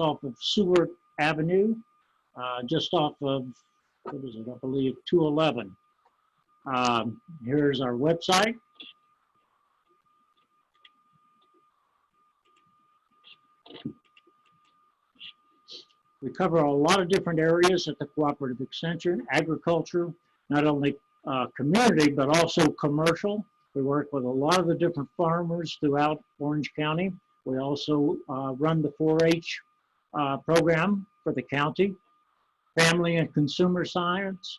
off of Seward Avenue, just off of, what is it, I believe, 211. Here's our website. We cover a lot of different areas at the Cooperative Extension: agriculture, not only community, but also commercial. We work with a lot of the different farmers throughout Orange County. We also run the 4-H program for the county, family and consumer science,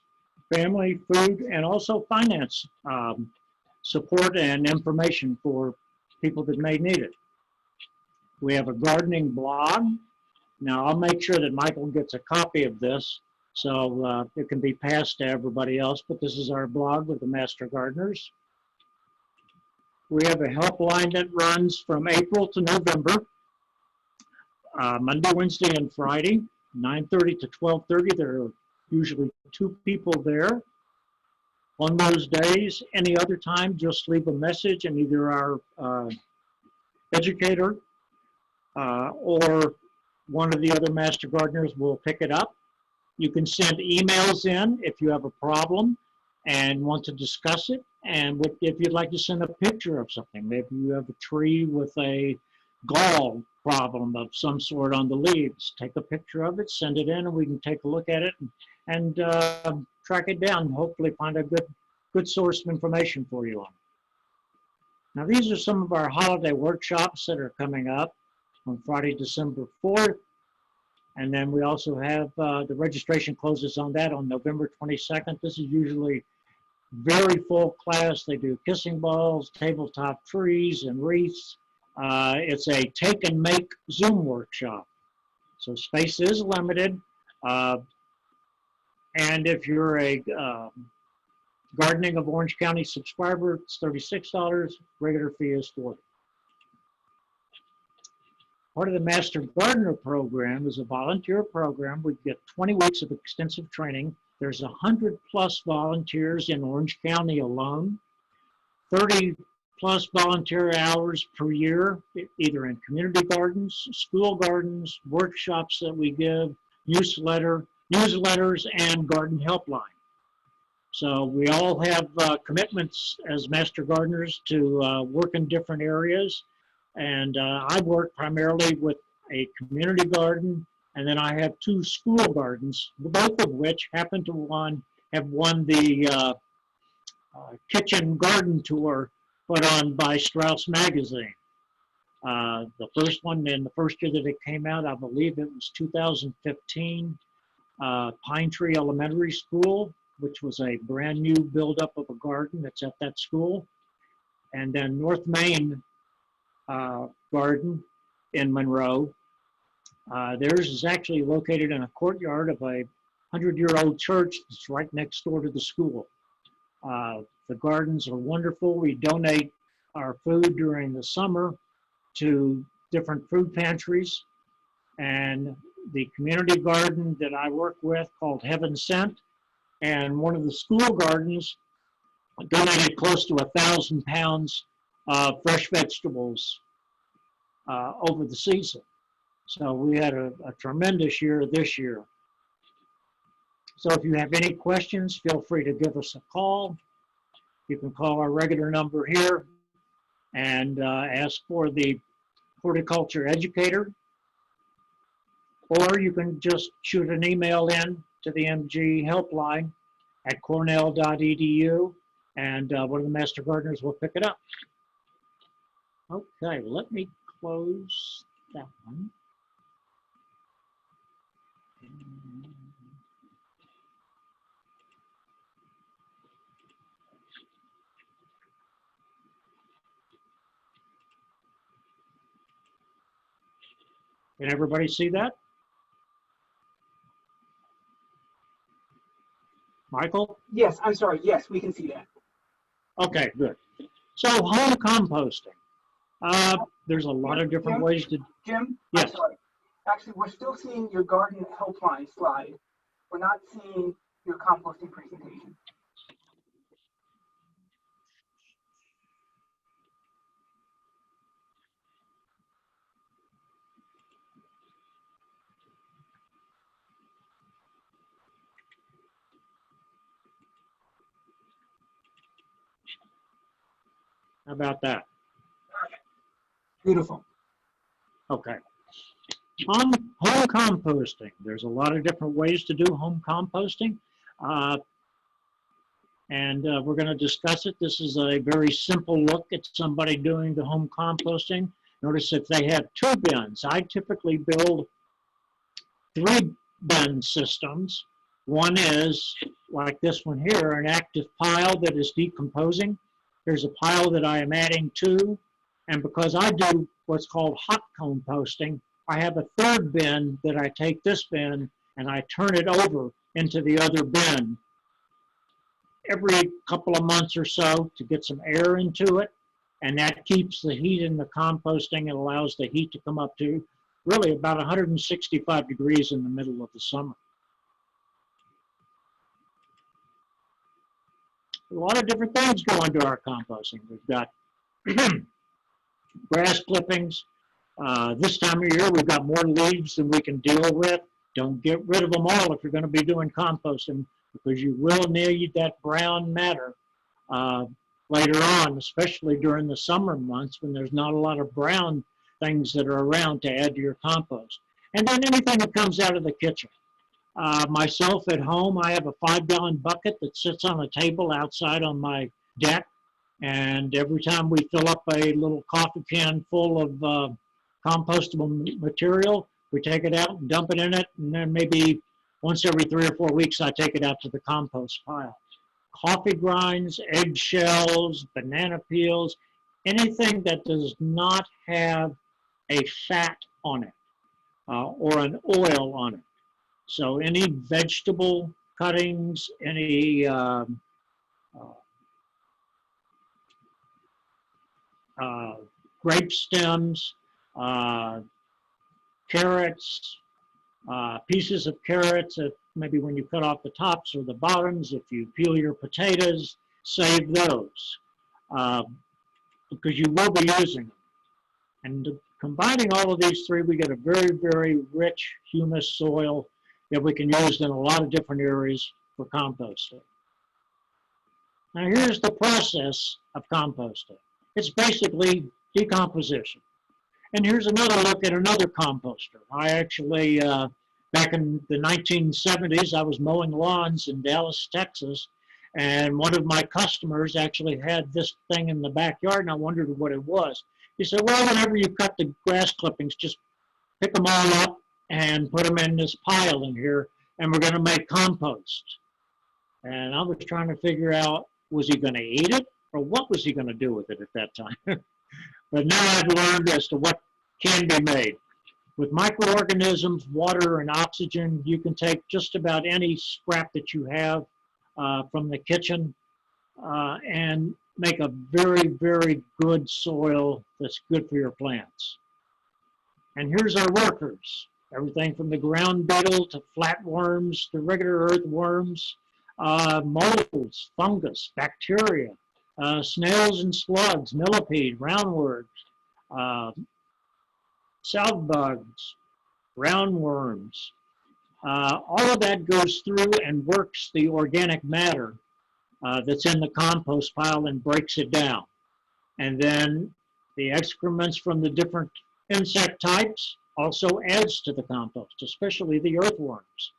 family, food, and also finance support and information for people that may need it. We have a gardening blog. Now, I'll make sure that Michael gets a copy of this so it can be passed to everybody else, but this is our blog with the Master Gardeners. We have a helpline that runs from April to November, Monday, Wednesday, and Friday, 9:30 to 12:30. There are usually 2 people there on those days. Any other time, just leave a message and either our educator or one of the other Master Gardeners will pick it up. You can send emails in if you have a problem and want to discuss it. And if you'd like to send a picture of something, maybe you have a tree with a gall problem of some sort on the leaves, take a picture of it, send it in, and we can take a look at it and track it down and hopefully find a good source of information for you on it. Now, these are some of our holiday workshops that are coming up on Friday, December 4th. And then we also have the registration closes on that on November 22nd. This is usually very full class. They do kissing balls, tabletop trees, and wreaths. It's a take and make Zoom workshop. So space is limited. And if you're a Gardening of Orange County subscriber, it's $36. Regular fee is $40. Part of the Master Gardener program is a volunteer program. We get 20 weeks of extensive training. There's 100+ volunteers in Orange County alone, 30+ volunteer hours per year, either in community gardens, school gardens, workshops that we give, newsletters, and garden helpline. So we all have commitments as Master Gardeners to work in different areas. And I work primarily with a community garden, and then I have 2 school gardens, both of which happen to have won the kitchen garden tour put on by Strauss Magazine. The first one, in the first year that it came out, I believe it was 2015, Pine Tree Elementary School, which was a brand new buildup of a garden that's at that school. And then North Main Garden in Monroe. Theirs is actually located in a courtyard of a 100-year-old church that's right next door to the school. The gardens are wonderful. We donate our food during the summer to different food pantries. And the community garden that I work with, called Heaven Sent, and one of the school gardens donated close to 1,000 pounds of fresh vegetables over the season. So we had a tremendous year this year. So if you have any questions, feel free to give us a call. You can call our regular number here and ask for the horticulture educator, or you can just shoot an email in to the MG helpline at cornell.edu, and one of the Master Gardeners will pick it up. Okay, let me close that one. Can everybody see that? Michael? Yes, I'm sorry. Yes, we can see that. Okay, good. So home composting. There's a lot of different ways to... Jim? Yes. I'm sorry. Actually, we're still seeing your garden helpline slide. We're not seeing your composting presentation. How about that? Beautiful. Okay. On home composting, there's a lot of different ways to do home composting. We're going to discuss it. This is a very simple look at somebody doing the home composting. Notice if they have 2 bins. I typically build 3 bin systems. One is, like this one here, an active pile that is decomposing. There's a pile that I am adding to. And because I do what's called hot composting, I have a 3rd bin that I take this bin and I turn it over into the other bin every couple of months or so to get some air into it. And that keeps the heat in the composting. It allows the heat to come up to really about 165 degrees in the middle of the summer. A lot of different things go into our composting. We've got grass clippings. This time of year, we've got more leaves than we can deal with. Don't get rid of them all if you're going to be doing composting, because you will need that brown matter later on, especially during the summer months when there's not a lot of brown things that are around to add to your compost. And then anything that comes out of the kitchen. Myself at home, I have a 5-gallon bucket that sits on a table outside on my deck. And every time we fill up a little coffee can full of compostable material, we take it out and dump it in it. And then maybe once every 3 or 4 weeks, I take it out to the compost pile. Coffee grinds, eggshells, banana peels, anything that does not have a fat on it or an oil on it. So any vegetable cuttings, any grape stems, carrots, pieces of carrots, maybe when you cut off the tops or the bottoms, if you peel your potatoes, save those because you will be using them. And combining all of these 3, we get a very, very rich humus soil that we can use in a lot of different areas for composting. Now here's the process of composting. It's basically decomposition. And here's another look at another composter. I actually, back in the 1970s, I was mowing lawns in Dallas, Texas, and one of my customers actually had this thing in the backyard, and I wondered what it was. He said, well, whenever you cut the grass clippings, just pick them all up and put them in this pile in here, and we're going to make compost. And I was trying to figure out, was he going to eat it, or what was he going to do with it at that time? But now I've learned as to what can be made. With microorganisms, water, and oxygen, you can take just about any scrap that you have from the kitchen and make a very, very good soil that's good for your plants. And here's our workers. Everything from the ground beetle to flatworms to regular earthworms, molds, fungus, bacteria, snails and slugs, millipede, roundworms, salve bugs, roundworms. All of that goes through and works the organic matter that's in the compost pile and breaks it down. And then the excrements from the different insect types also adds to the compost, especially the earthworms.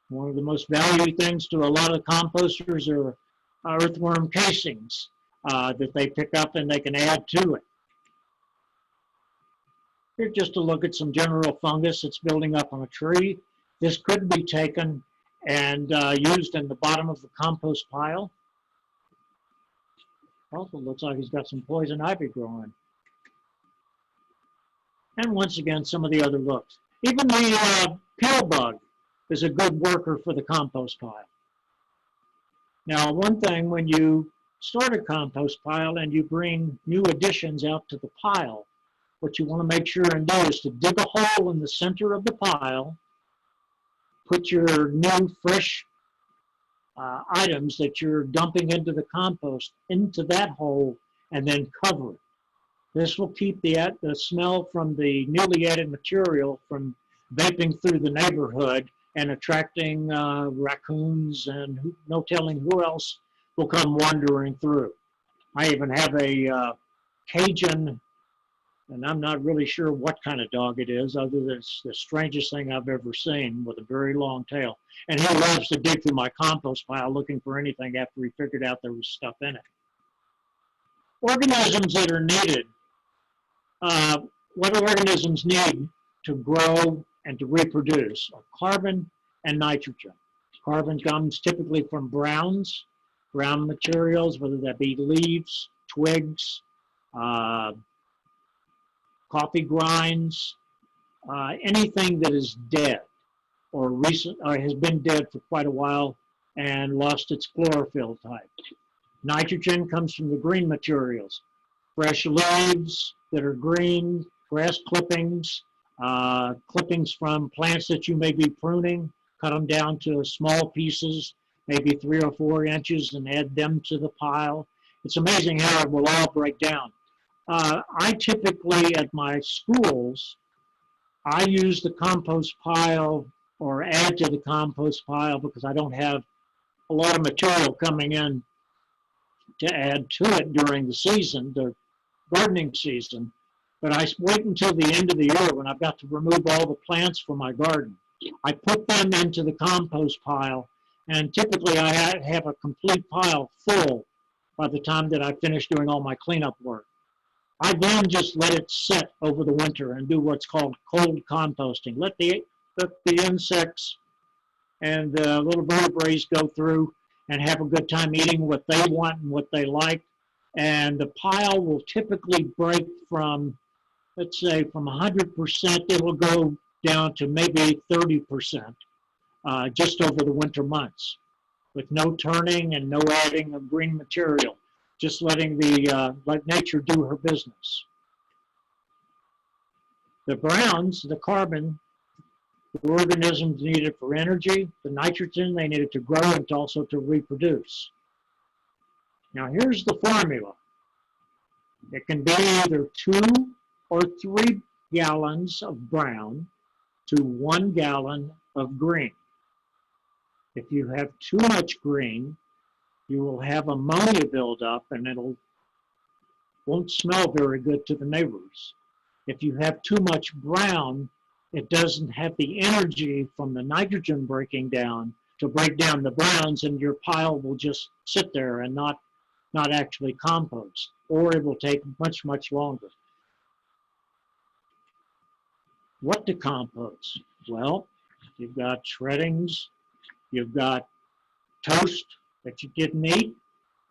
One of the most valued things to a lot of composters are earthworm casings that they pick up and they can add to it. Here's just a look at some general fungus that's building up on a tree. This could be taken and used in the bottom of the compost pile. Also looks like he's got some poison ivy growing. And once again, some of the other looks. Even the pill bug is a good worker for the compost pile. Now, one thing, when you start a compost pile and you bring new additions out to the pile, what you want to make sure and do is to dig a hole in the center of the pile, put your new fresh items that you're dumping into the compost into that hole, and then cover it. This will keep the smell from the newly added material from vaping through the neighborhood and attracting raccoons and no telling who else will come wandering through. I even have a Cajun, and I'm not really sure what kind of dog it is, other than it's the strangest thing I've ever seen, with a very long tail. And he loves to dig through my compost pile looking for anything after he figured out there was stuff in it. Organisms that are needed. What organisms need to grow and to reproduce are carbon and nitrogen. Carbon comes typically from brown materials, whether that be leaves, twigs, coffee grinds, anything that is dead or has been dead for quite a while and lost its chlorophyll type. Nitrogen comes from the green materials, fresh leaves that are green, grass clippings, clippings from plants that you may be pruning, cut them down to small pieces, maybe 3 or 4 inches, and add them to the pile. It's amazing how it will all break down. I typically, at my schools, I use the compost pile or add to the compost pile because I don't have a lot of material coming in to add to it during the season, the gardening season. But I wait until the end of the year when I've got to remove all the plants from my garden. I put them into the compost pile, and typically I have a complete pile full by the time that I finish doing all my cleanup work. I then just let it set over the winter and do what's called cold composting. Let the insects and the little vertebrates go through and have a good time eating what they want and what they like. And the pile will typically break from, let's say, from 100%, it will go down to maybe 30% just over the winter months, with no turning and no adding of green material. Just letting let nature do her business. The browns, the carbon, the organisms needed for energy, the nitrogen they needed to grow and also to reproduce. Now here's the formula. It can be either 2 or 3 gallons of brown to 1 gallon of green. If you have too much green, you will have ammonia buildup and won't smell very good to the neighbors. If you have too much brown, it doesn't have the energy from the nitrogen breaking down to break down the browns, and your pile will just sit there and not actually compost, or it will take much, much longer. What to compost? Well, you've got shreddings, you've got toast that you didn't eat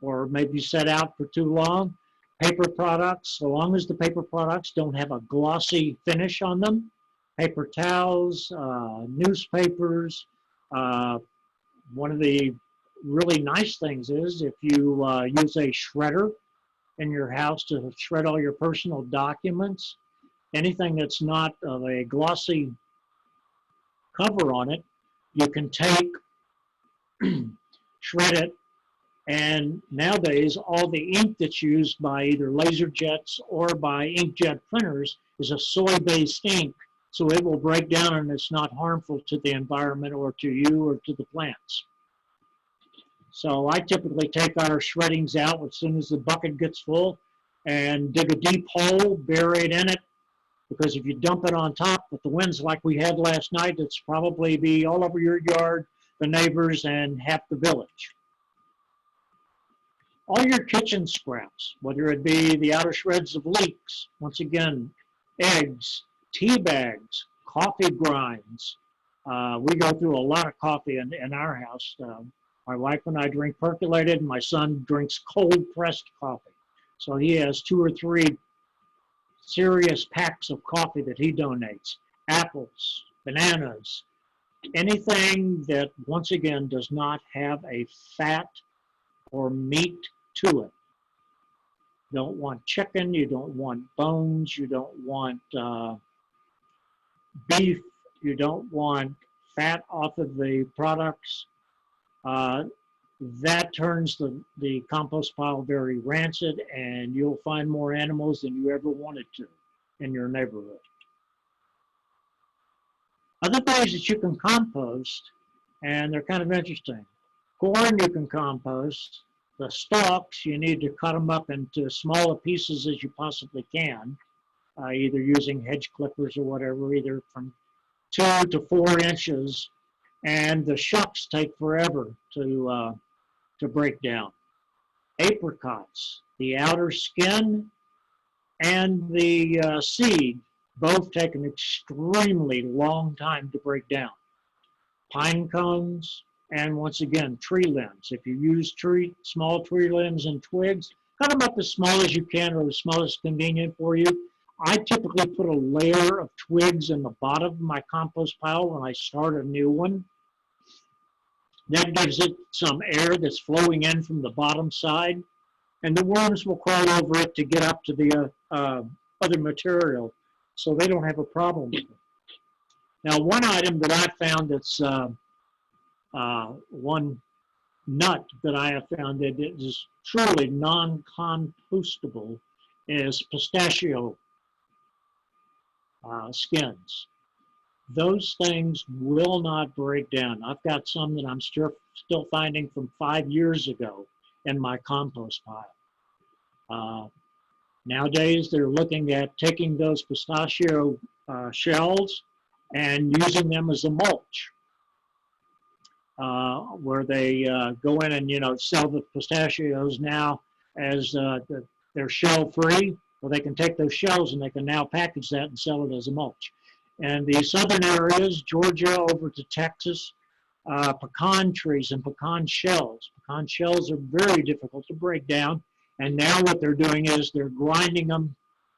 or maybe set out for too long. Paper products, so long as the paper products don't have a glossy finish on them. Paper towels, newspapers. One of the really nice things is if you use a shredder in your house to shred all your personal documents, anything that's not of a glossy cover on it, you can take, shred it, and nowadays all the ink that's used by either laser jets or by inkjet printers is a soy-based ink, so it will break down and it's not harmful to the environment or to you or to the plants. So I typically take our shreddings out as soon as the bucket gets full and dig a deep hole, bury it in it, because if you dump it on top with the winds like we had last night, it's probably be all over your yard, the neighbors, and half the village. All your kitchen scraps, whether it be the outer shreds of leeks, once again, eggs, tea bags, coffee grinds. We go through a lot of coffee in our house. My wife and I drink percolated, and my son drinks cold pressed coffee. So he has 2 or 3 serious packs of coffee that he donates. Apples, bananas, anything that, once again, does not have a fat or meat to it. You don't want chicken, you don't want bones, you don't want beef, you don't want fat off of the products. That turns the compost pile very rancid, and you'll find more animals than you ever wanted to in your neighborhood. Other things that you can compost, and they're kind of interesting. Corn you can compost. The stalks, you need to cut them up into smaller pieces as you possibly can, either using hedge clippers or whatever, either from 2 to 4 inches. And the shucks take forever to break down. Apricots, the outer skin and the seed both take an extremely long time to break down. Pine cones, and once again, tree limbs. If you use small tree limbs and twigs, cut them up as small as you can or as small as convenient for you. I typically put a layer of twigs in the bottom of my compost pile when I start a new one. That gives it some air that's flowing in from the bottom side, and the worms will crawl over it to get up to the other material, so they don't have a problem with it. Now, one item that I found that's one nut that I have found that is truly non-compostable is pistachio skins. Those things will not break down. I've got some that I'm still finding from 5 years ago in my compost pile. Nowadays, they're looking at taking those pistachio shells and using them as a mulch, where they go in and sell the pistachios now as they're shell free. Well, they can take those shells and they can now package that and sell it as a mulch. And the southern areas, Georgia over to Texas, pecan trees and pecan shells. Pecan shells are very difficult to break down. And now what they're doing is they're grinding them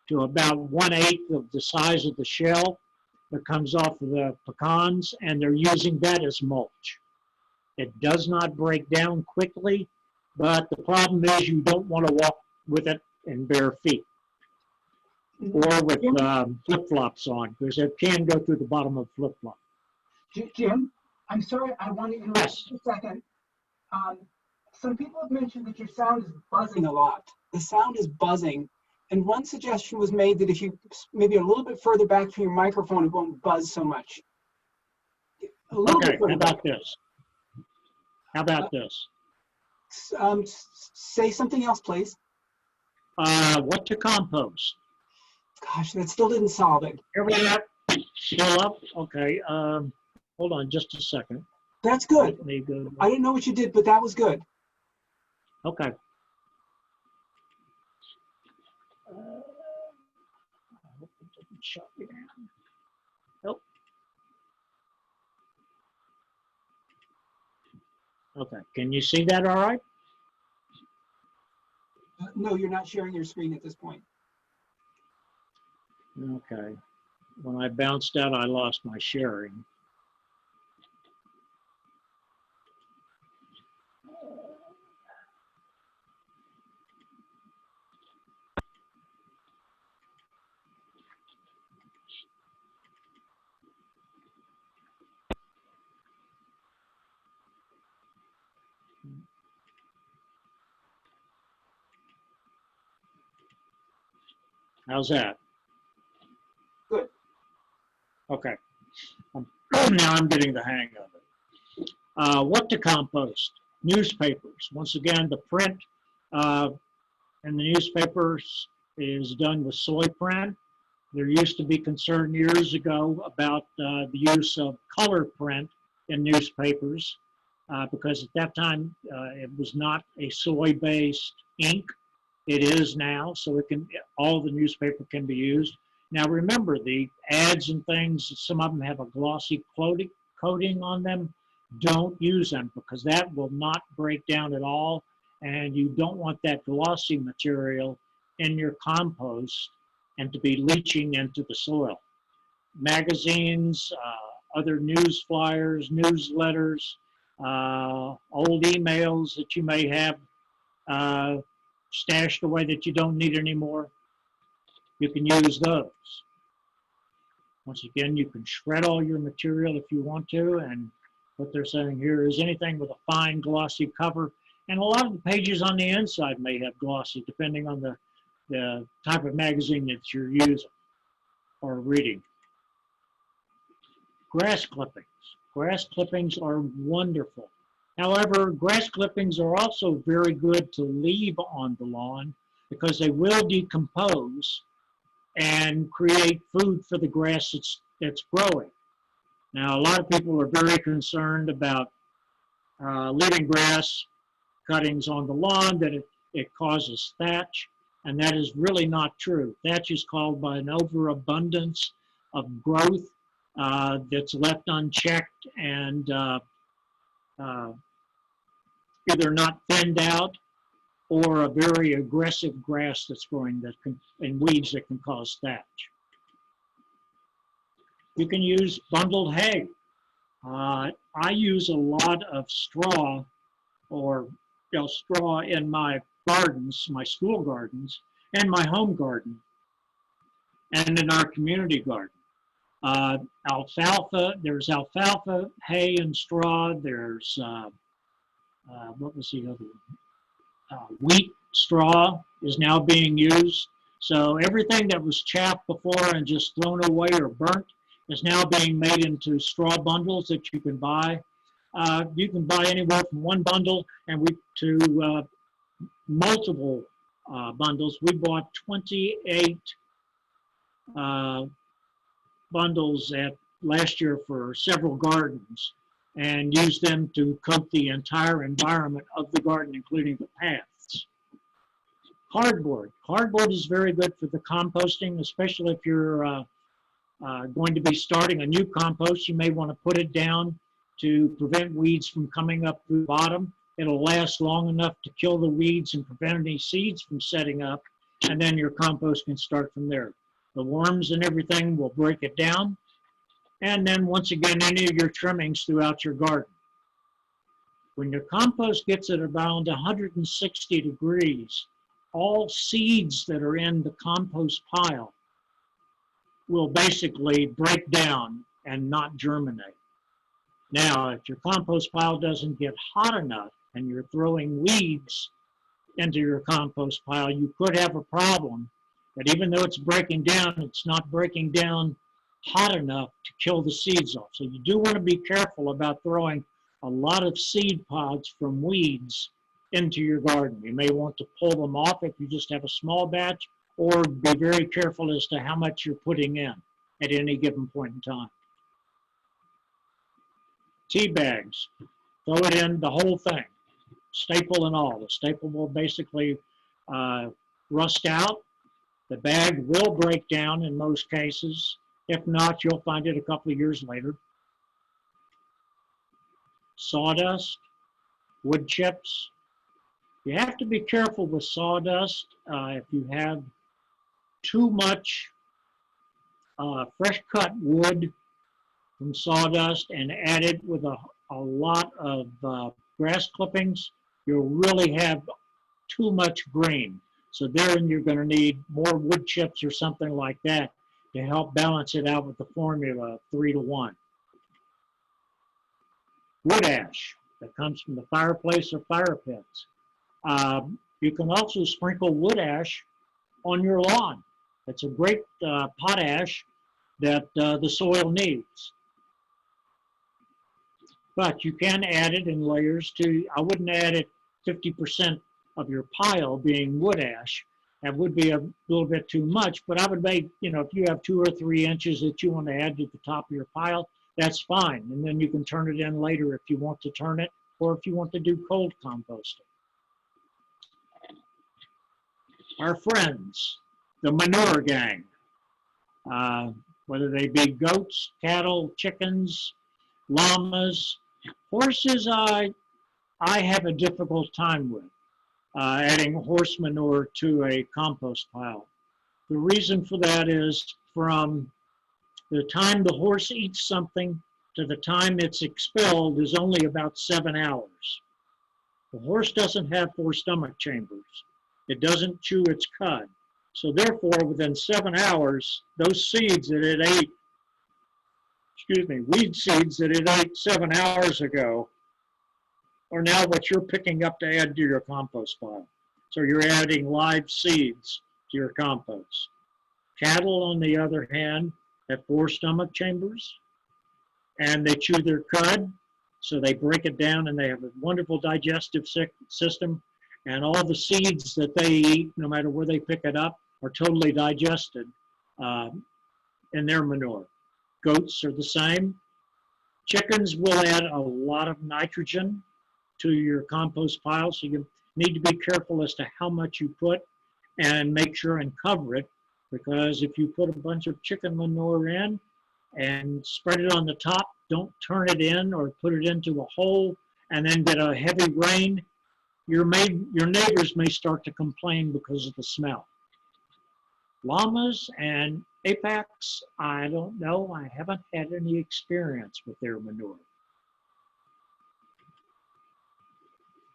to about 1/8 of the size of the shell that comes off of the pecans, and they're using that as mulch. It does not break down quickly, but the problem is you don't want to walk with it in bare feet or with flip-flops on, because it can go through the bottom of flip-flop. Jim, I'm sorry, I want to interrupt you a second. Some people have mentioned that your sound is buzzing a lot. The sound is buzzing. And one suggestion was made that if you maybe a little bit further back from your microphone, it won't buzz so much. Okay, how about this? How about this? Say something else, please. What to compost? Gosh, that still didn't solve it. Here we are. Still up? Okay. Hold on just a second. That's good. Let me go. I didn't know what you did, but that was good. Okay. I hope it didn't shut me down. Nope. Okay. Can you see that all right? No, you're not sharing your screen at this point. Okay. When I bounced out, I lost my sharing. How's that? Good. Okay. Now I'm getting the hang of it. What to compost? Newspapers. Once again, the print in the newspapers is done with soy print. There used to be concern years ago about the use of color print in newspapers because at that time it was not a soy-based ink. It is now, so all the newspaper can be used. Now remember, the ads and things, some of them have a glossy coating on them. Don't use them because that will not break down at all, and you don't want that glossy material in your compost and to be leaching into the soil. Magazines, other news flyers, newsletters, old emails that you may have stashed away that you don't need anymore, you can use those. Once again, you can shred all your material if you want to, and what they're saying here is anything with a fine glossy cover, and a lot of the pages on the inside may have glossy depending on the type of magazine that you're using or reading. Grass clippings. Grass clippings are wonderful. However, grass clippings are also very good to leave on the lawn because they will decompose and create food for the grass that's growing. Now, a lot of people are very concerned about leaving grass cuttings on the lawn, that it causes thatch, and that is really not true. Thatch is caused by an overabundance of growth that's left unchecked and either not thinned out or a very aggressive grass that's growing and weeds that can cause thatch. You can use bundled hay. I use a lot of straw or straw in my gardens, my school gardens, and my home garden, and in our community garden. Alfalfa, there's alfalfa, hay, and straw. There's, what was the other one? Wheat straw is now being used. So everything that was chaff before and just thrown away or burnt is now being made into straw bundles that you can buy. You can buy anywhere from one bundle to multiple bundles. We bought 28 bundles last year for several gardens and used them to coat the entire environment of the garden, including the paths. Cardboard. Cardboard is very good for the composting, especially if you're going to be starting a new compost. You may want to put it down to prevent weeds from coming up through the bottom. It'll last long enough to kill the weeds and prevent any seeds from setting up, and then your compost can start from there. The worms and everything will break it down, and then once again, any of your trimmings throughout your garden. When your compost gets at around 160 degrees, all seeds that are in the compost pile will basically break down and not germinate. Now, if your compost pile doesn't get hot enough and you're throwing weeds into your compost pile, you could have a problem that even though it's breaking down, it's not breaking down hot enough to kill the seeds off. So you do want to be careful about throwing a lot of seed pods from weeds into your garden. You may want to pull them off if you just have a small batch, or be very careful as to how much you're putting in at any given point in time. Tea bags, throw it in the whole thing, staple and all. The staple will basically rust out. The bag will break down in most cases. If not, you'll find it a couple of years later. Sawdust, wood chips. You have to be careful with sawdust. If you have too much fresh cut wood from sawdust and add it with a lot of grass clippings, you'll really have too much green. So then you're going to need more wood chips or something like that to help balance it out with the formula of 3:1. Wood ash that comes from the fireplace or fire pits. You can also sprinkle wood ash on your lawn. It's a great potash that the soil needs. But you can add it in layers too. I wouldn't add it 50% of your pile being wood ash. That would be a little bit too much, but I would make, if you have 2 or 3 inches that you want to add to the top of your pile, that's fine. And then you can turn it in later if you want to turn it, or if you want to do cold composting. Our friends, the manure gang, whether they be goats, cattle, chickens, llamas, horses, I have a difficult time with adding horse manure to a compost pile. The reason for that is from the time the horse eats something to the time it's expelled is only about 7 hours. The horse doesn't have 4 stomach chambers. It doesn't chew its cud. So therefore, within 7 hours, those seeds that it ate, weed seeds that it ate 7 hours ago, are now what you're picking up to add to your compost pile. So you're adding live seeds to your compost. Cattle, on the other hand, have 4 stomach chambers, and they chew their cud, So they break it down and they have a wonderful digestive system. And all the seeds that they eat, no matter where they pick it up, are totally digested in their manure. Goats are the same. Chickens will add a lot of nitrogen to your compost pile, so you need to be careful as to how much you put and make sure and cover it, because if you put a bunch of chicken manure in and spread it on the top, don't turn it in or put it into a hole and then get a heavy rain, your neighbors may start to complain because of the smell. Llamas and apex, I don't know. I haven't had any experience with their manure.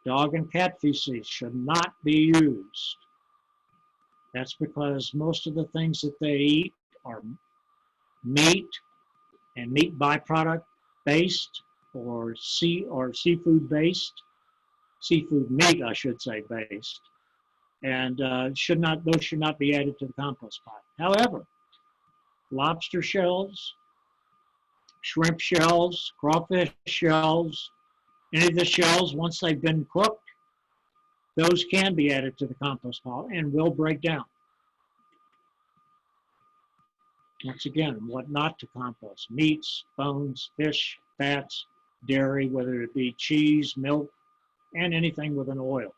Dog and cat feces should not be used. That's because most of the things that they eat are meat and meat byproduct based or seafood based, seafood meat, I should say, based. And those should not be added to the compost pile. However, lobster shells, shrimp shells, crawfish shells, any of the shells, once they've been cooked, those can be added to the compost pile and will break down. Once again, what not to compost: meats, bones, fish, fats, dairy, whether it be cheese, milk, and anything with an oil.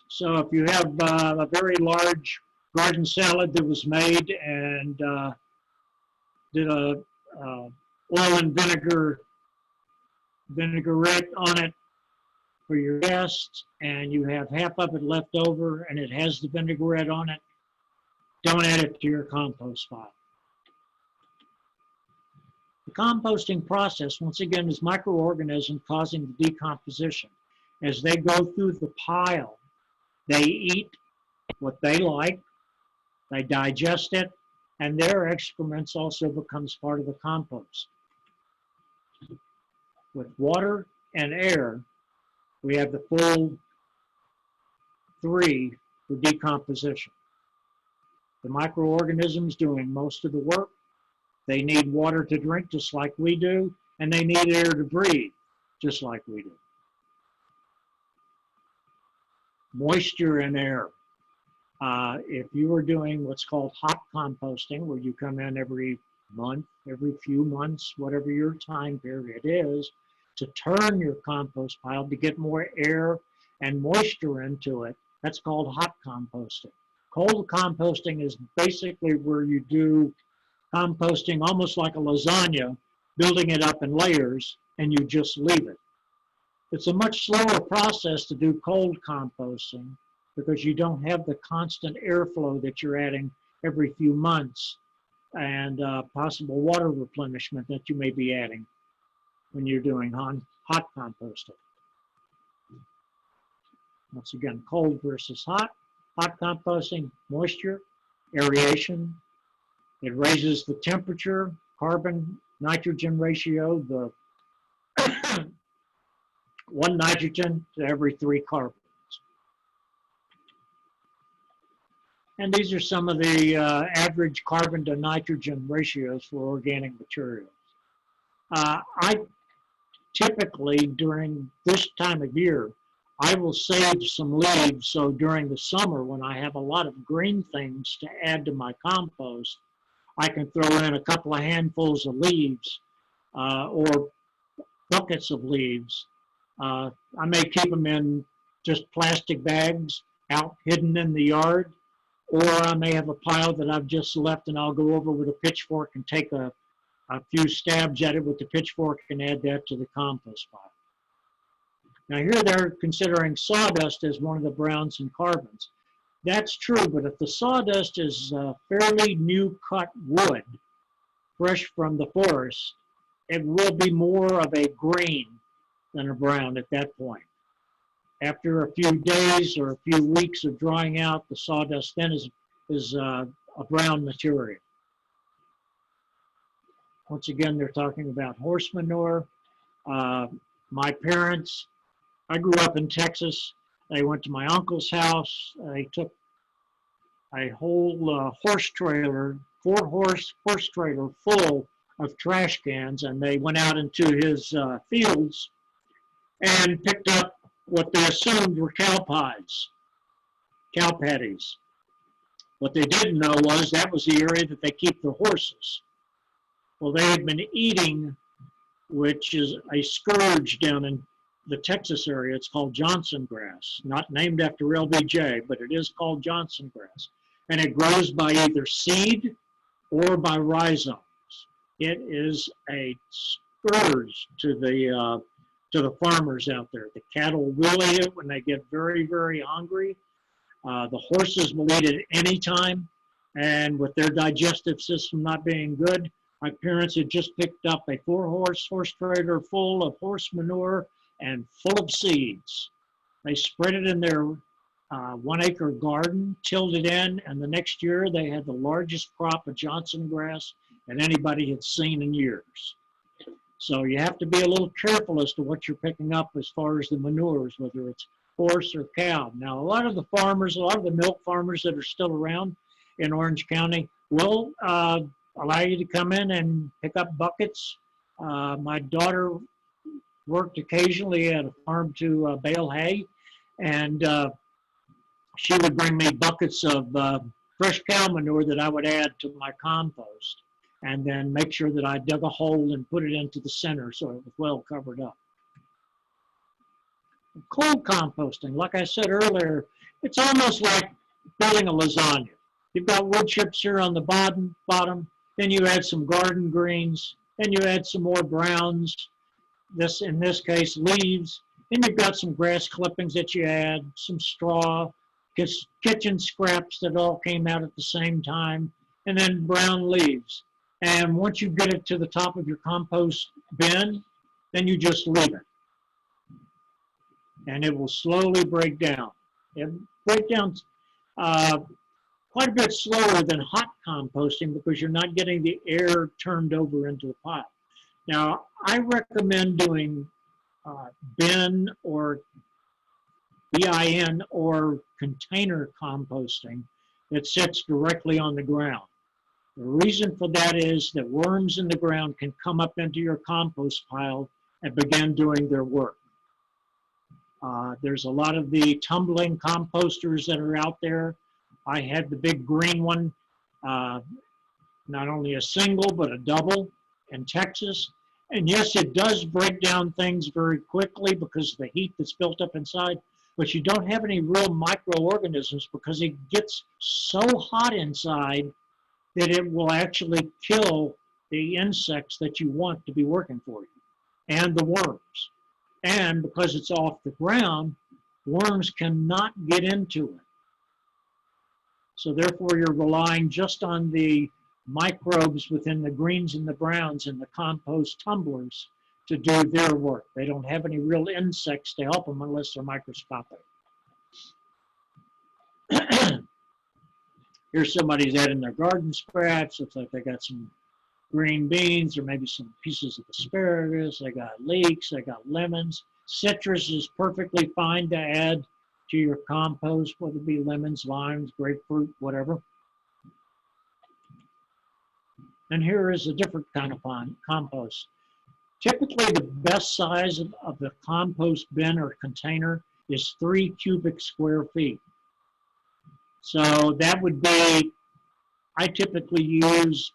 So if you have a very large garden salad that was made and did a oil and vinaigrette on it for your guests, and you have half of it left over and it has the vinaigrette on it, don't add it to your compost pile. The composting process, once again, is microorganisms causing the decomposition. As they go through the pile, they eat what they like, they digest it, and their excrements also becomes part of the compost. With water and air, we have the full three for decomposition. The microorganisms doing most of the work. They need water to drink just like we do, and they need air to breathe just like we do. Moisture and air. If you are doing what's called hot composting, where you come in every month, every few months, whatever your time period is, to turn your compost pile to get more air and moisture into it, that's called hot composting. Cold composting is basically where you do composting almost like a lasagna, building it up in layers, and you just leave it. It's a much slower process to do cold composting because you don't have the constant airflow that you're adding every few months and possible water replenishment that you may be adding when you're doing hot composting. Once again, cold versus hot. Hot composting, moisture, aeration. It raises the temperature, carbon-nitrogen ratio, the one nitrogen to every 3 carbons. And these are some of the average carbon to nitrogen ratios for organic materials. I typically, during this time of year, I will save some leaves, so during the summer when I have a lot of green things to add to my compost, I can throw in a couple of handfuls of leaves or buckets of leaves. I may keep them in just plastic bags out hidden in the yard, or I may have a pile that I've just left and I'll go over with a pitchfork and take a few stabs at it with the pitchfork and add that to the compost pile. Now here they're considering sawdust as one of the browns and carbons. That's true, but if the sawdust is fairly new cut wood, fresh from the forest, it will be more of a green than a brown at that point. After a few days or a few weeks of drying out, the sawdust then is a brown material. Once again, they're talking about horse manure. My parents, I grew up in Texas. They went to my uncle's house. They took a whole horse trailer, 4-horse horse trailer full of trash cans, and they went out into his fields and picked up what they assumed were cow pies, cow patties. What they didn't know was that was the area that they keep their horses. Well, they had been eating, which is a scourge down in the Texas area. It's called Johnson grass, not named after LBJ, but it is called Johnson grass. And it grows by either seed or by rhizomes. It is a scourge to the farmers out there. The cattle will eat it when they get very, very hungry. The horses will eat it anytime. And with their digestive system not being good, my parents had just picked up a horse trailer full of horse manure and full of seeds. They spread it in their 1 acre garden, tilled it in, and the next year they had the largest crop of Johnson grass that anybody had seen in years. So you have to be a little careful as to what you're picking up as far as the manures, whether it's horse or cow. Now, a lot of the farmers, a lot of the milk farmers that are still around in Orange County will allow you to come in and pick up buckets. My daughter worked occasionally at a farm to bale hay, and she would bring me buckets of fresh cow manure that I would add to my compost, and then make sure that I dug a hole and put it into the center so it was well covered up. Cold composting, like I said earlier, it's almost like building a lasagna. You've got wood chips here on the bottom, then you add some garden greens, then you add some more browns, in this case leaves, then you've got some grass clippings that you add, some straw, kitchen scraps that all came out at the same time, and then brown leaves. And once you get it to the top of your compost bin, then you just leave it. And it will slowly break down. It breaks down quite a bit slower than hot composting because you're not getting the air turned over into the pile. Now, I recommend doing bin or BIN or container composting that sits directly on the ground. The reason for that is that worms in the ground can come up into your compost pile and begin doing their work. There's a lot of the tumbling composters that are out there. I had the big green one, not only a single, but a double in Texas. And yes, it does break down things very quickly because of the heat that's built up inside, but you don't have any real microorganisms because it gets so hot inside that it will actually kill the insects that you want to be working for you and the worms. And because it's off the ground, worms cannot get into it. So therefore, you're relying just on the microbes within the greens and the browns and the compost tumblers to do their work. They don't have any real insects to help them unless they're microscopic. Here's somebody's adding their garden scraps. Looks like they got some green beans or maybe some pieces of asparagus. They got leeks, they got lemons. Citrus is perfectly fine to add to your compost, whether it be lemons, limes, grapefruit, whatever. And here is a different kind of compost. Typically, the best size of the compost bin or container is 3 cubic square feet. So that would be, I typically use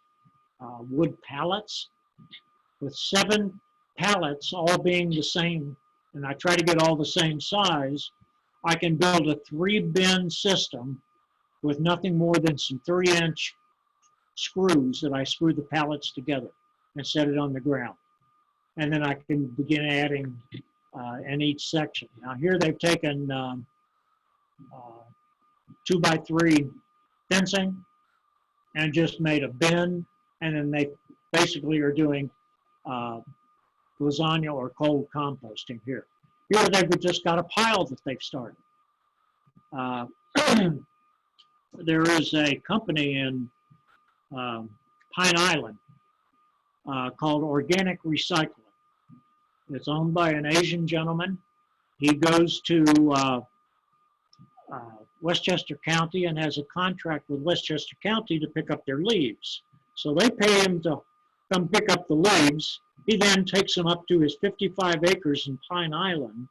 wood pallets with 7 pallets all being the same, and I try to get all the same size. I can build a 3-bin system with nothing more than some 3-inch screws that I screw the pallets together and set it on the ground. And then I can begin adding in each section. Now here they've taken 2x3 fencing and just made a bin, and then they basically are doing lasagna or cold composting here. Here they've just got a pile that they've started. There is a company in Pine Island called Organic Recycling. It's owned by an Asian gentleman. He goes to Westchester County and has a contract with Westchester County to pick up their leaves. So they pay him to come pick up the leaves. He then takes them up to his 55 acres in Pine Island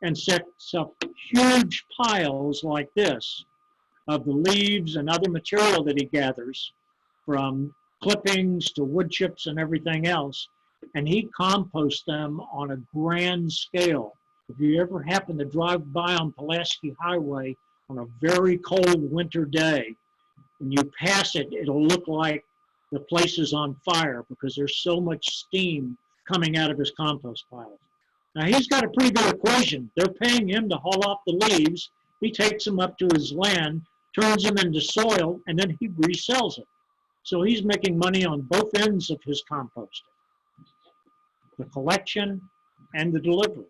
and sets up huge piles like this of the leaves and other material that he gathers, from clippings to wood chips and everything else, and he composts them on a grand scale. If you ever happen to drive by on Pulaski Highway on a very cold winter day, when you pass it, it'll look like the place is on fire because there's so much steam coming out of his compost piles. Now, he's got a pretty good equation. They're paying him to haul off the leaves. He takes them up to his land, turns them into soil, and then he resells it. So he's making money on both ends of his composting, the collection and the delivery.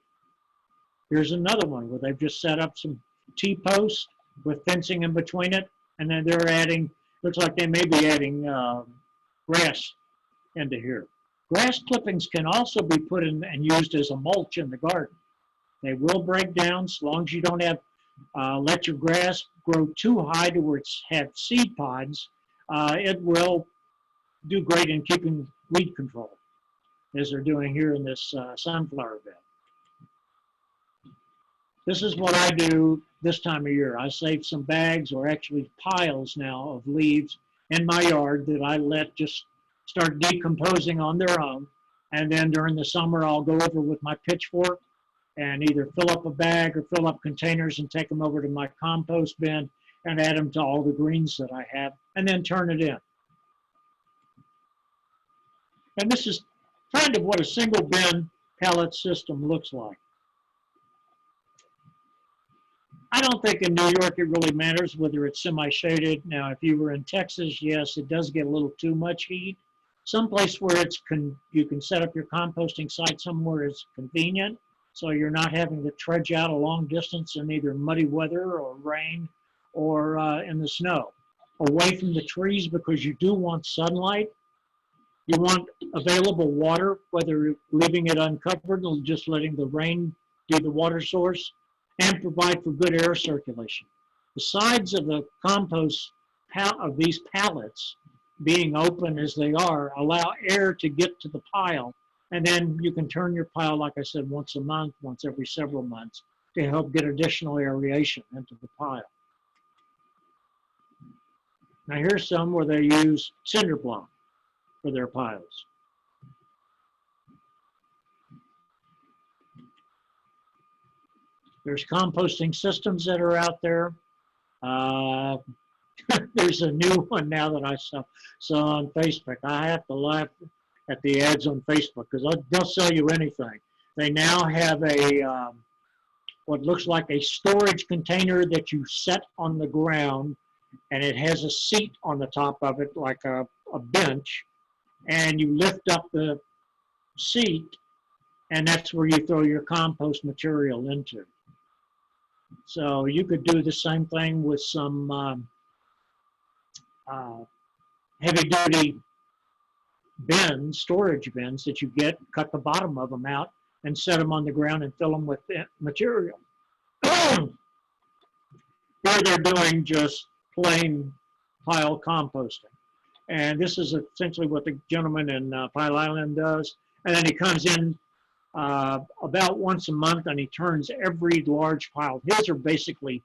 Here's another one where they've just set up some T-posts with fencing in between it, and then they're adding, looks like they may be adding grass into here. Grass clippings can also be put in and used as a mulch in the garden. They will break down as long as you don't have, let your grass grow too high to where it's had seed pods. It will do great in keeping weed control, as they're doing here in this sunflower bed. This is what I do this time of year. I save some bags, or actually piles now, of leaves in my yard that I let just start decomposing on their own. And then during the summer, I'll go over with my pitchfork and either fill up a bag or fill up containers and take them over to my compost bin and add them to all the greens that I have, and then turn it in. And this is kind of what a single bin pallet system looks like. I don't think in New York it really matters whether it's semi-shaded. Now, if you were in Texas, yes, it does get a little too much heat. Someplace where you can set up your composting site somewhere is convenient, so you're not having to trudge out a long distance in either muddy weather or rain or in the snow. Away from the trees, because you do want sunlight. You want available water, whether leaving it uncovered or just letting the rain be the water source, and provide for good air circulation. The sides of the compost of these pallets, being open as they are, allow air to get to the pile, and then you can turn your pile, like I said, once a month, once every several months, to help get additional aeration into the pile. Now here's some where they use cinder block for their piles. There's composting systems that are out there. There's a new one now that I saw on Facebook. I have to laugh at the ads on Facebook because they'll sell you anything. They now have a what looks like a storage container that you set on the ground, and it has a seat on the top of it like a bench, and you lift up the seat, and that's where you throw your compost material into. So you could do the same thing with some heavy-duty bins, storage bins that you get, cut the bottom of them out, and set them on the ground and fill them with material. Here they're doing just plain pile composting. And this is essentially what the gentleman in Pile Island does. And then he comes in about once a month and he turns every large pile. His are basically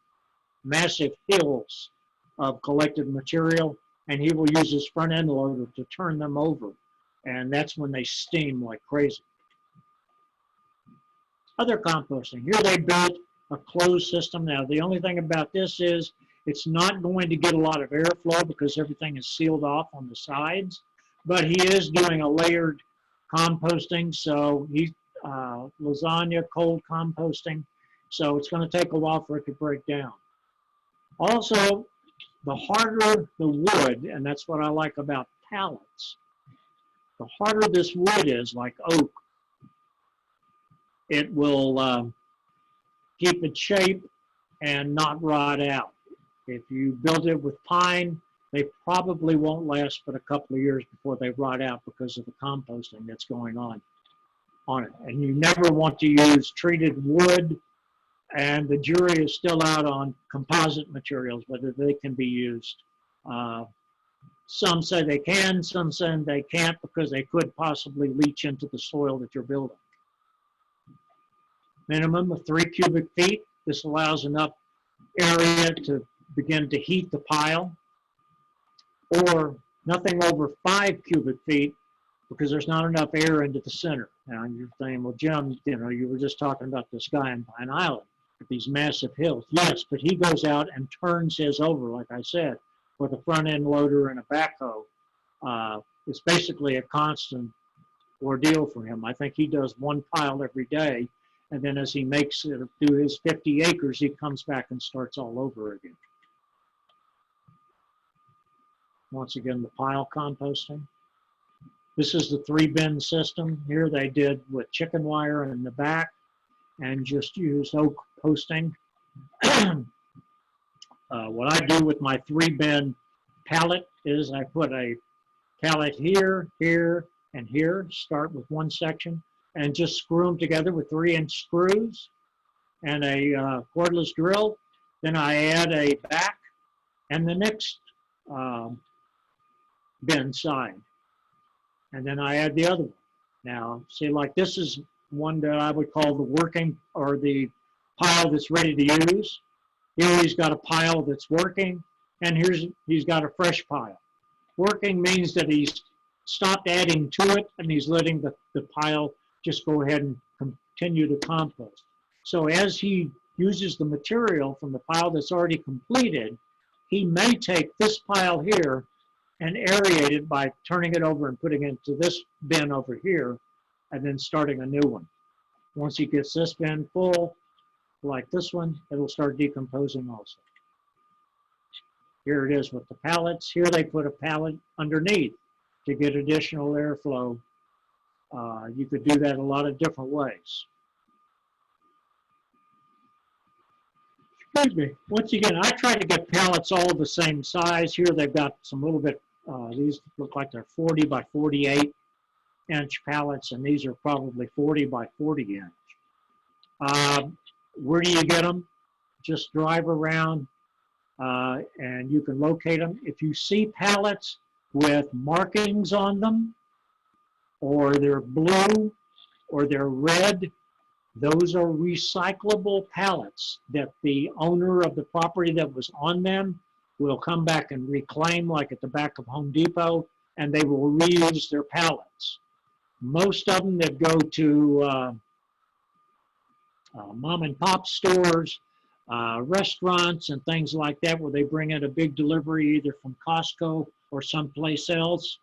massive hills of collected material, and he will use his front end loader to turn them over. And that's when they steam like crazy. Other composting. Here they built a closed system. Now, the only thing about this is it's not going to get a lot of airflow because everything is sealed off on the sides, but he is doing a layered composting. So he's lasagna, cold composting. So it's going to take a while for it to break down. Also, the harder the wood, and that's what I like about pallets, the harder this wood is, like oak, it will keep its shape and not rot out. If you build it with pine, they probably won't last but a couple of years before they rot out because of the composting that's going on it. And you never want to use treated wood, and the jury is still out on composite materials, whether they can be used Some say they can, some say they can't because they could possibly leach into the soil that you're building. Minimum of 3 cubic feet. This allows enough area to begin to heat the pile, or nothing over 5 cubic feet because there's not enough air into the center. Now you're saying, well, Jim, you know, you were just talking about this guy in Pine Island with these massive hills. Yes, but he goes out and turns his over, like I said, with a front end loader and a backhoe. It's basically a constant ordeal for him. I think he does 1 pile every day, and then as he makes it through his 50 acres, he comes back and starts all over again. Once again, the pile composting. This is the 3-bin system. Here they did with chicken wire in the back and just used oak posting. What I do with my 3-bin pallet is I put a pallet here, here, and here. Start with one section and just screw them together with 3-inch screws and a cordless drill. Then I add a back and the next bin side. And then I add the other one. Now, see, like this is one that I would call the working, or the pile that's ready to use. Here he's got a pile that's working, and he's got a fresh pile. Working means that he's stopped adding to it, and he's letting the pile just go ahead and continue to compost. So as he uses the material from the pile that's already completed, he may take this pile here and aerate it by turning it over and putting it into this bin over here, and then starting a new one. Once he gets this bin full, like this one, it'll start decomposing also. Here it is with the pallets. Here they put a pallet underneath to get additional airflow. You could do that a lot of different ways. Excuse me. Once again, I try to get pallets all the same size. Here they've got some little bit, these look like they're 40 by 48 inch pallets, and these are probably 40 by 40 inch. Where do you get them? Just drive around and you can locate them. If you see pallets with markings on them, or they're blue, or they're red, those are recyclable pallets that the owner of the property that was on them will come back and reclaim, like at the back of Home Depot, and they will reuse their pallets. Most of them that go to mom and pop stores, restaurants and things like that, where they bring in a big delivery either from Costco or someplace else,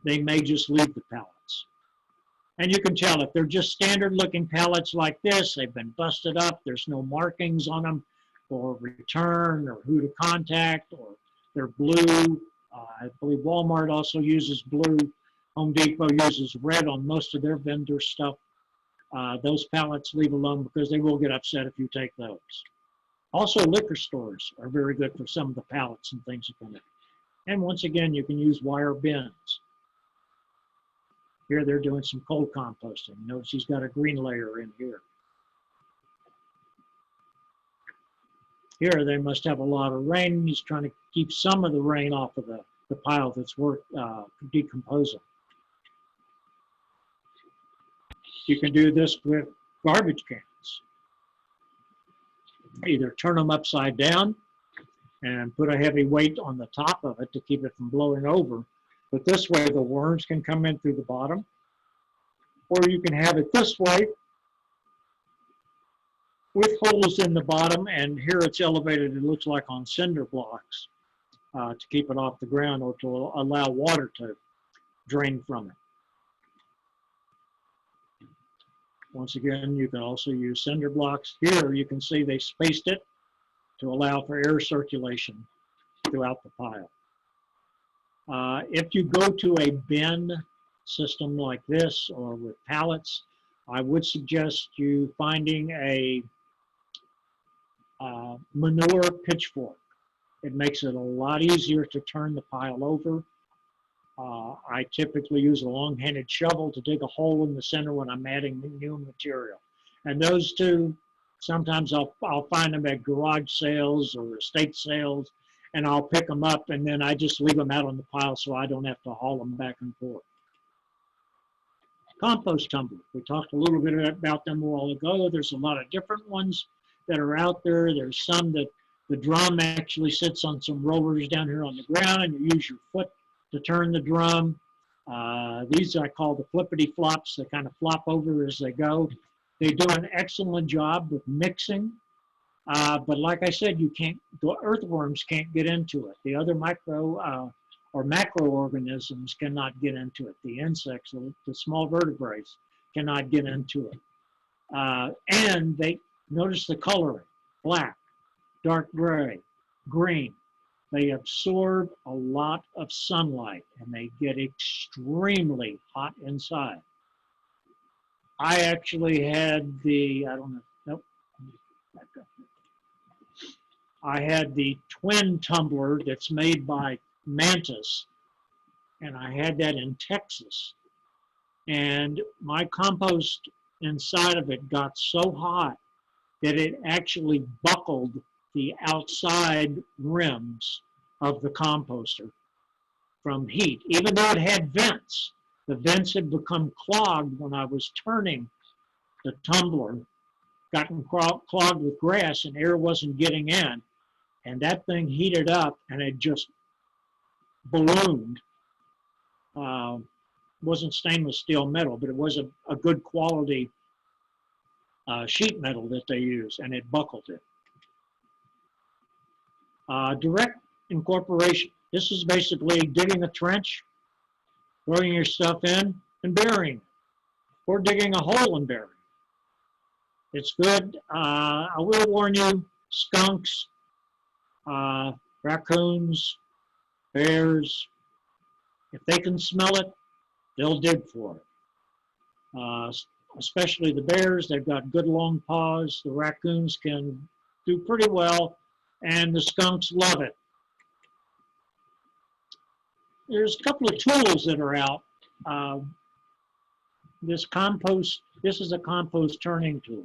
they may just leave the pallets. And you can tell if they're just standard looking pallets like this, they've been busted up, there's no markings on them for return or who to contact, or they're blue. I believe Walmart also uses blue. Home Depot uses red on most of their vendor stuff. Those pallets leave alone because they will get upset if you take those. Also, liquor stores are very good for some of the pallets and things you can make. And once again, you can use wire bins. Here they're doing some cold composting. Notice he's got a green layer in here. Here they must have a lot of rain. He's trying to keep some of the rain off of the pile that's decomposing. You can do this with garbage cans. Either turn them upside down and put a heavy weight on the top of it to keep it from blowing over. But this way the worms can come in through the bottom. Or you can have it this way with holes in the bottom, and here it's elevated, it looks like on cinder blocks to keep it off the ground or to allow water to drain from it. Once again, you can also use cinder blocks. Here you can see they spaced it to allow for air circulation throughout the pile. If you go to a bin system like this or with pallets, I would suggest you finding a manure pitchfork. It makes it a lot easier to turn the pile over. I typically use a long-handed shovel to dig a hole in the center when I'm adding new material. And those two, sometimes I'll find them at garage sales or estate sales, and I'll pick them up, and then I just leave them out on the pile so I don't have to haul them back and forth. Compost tumblers. We talked a little bit about them a while ago. There's a lot of different ones that are out there. There's some that the drum actually sits on some rollers down here on the ground, and you use your foot to turn the drum. These I call the flippity flops. They kind of flop over as they go. They do an excellent job with mixing, but like I said, the earthworms can't get into it. The other micro or macroorganisms cannot get into it. The insects, the small vertebrates, cannot get into it. And they notice the coloring: black, dark gray, green. They absorb a lot of sunlight and they get extremely hot inside. I actually had the, I had the twin tumbler that's made by Mantis, and I had that in Texas. And my compost inside of it got so hot that it actually buckled the outside rims of the composter from heat. Even though it had vents, the vents had become clogged when I was turning the tumbler, gotten clogged with grass, and air wasn't getting in. And that thing heated up and it just ballooned. Wasn't stainless steel metal, but it was a good quality sheet metal that they use, and it buckled it. Direct incorporation. This is basically digging a trench, throwing your stuff in, and burying it, or digging a hole and burying it. It's good. I will warn you, skunks, raccoons, bears, if they can smell it, they'll dig for it. Especially the bears, they've got good long paws. The raccoons can do pretty well, and the skunks love it. There's a couple of tools that are out. This is a compost turning tool.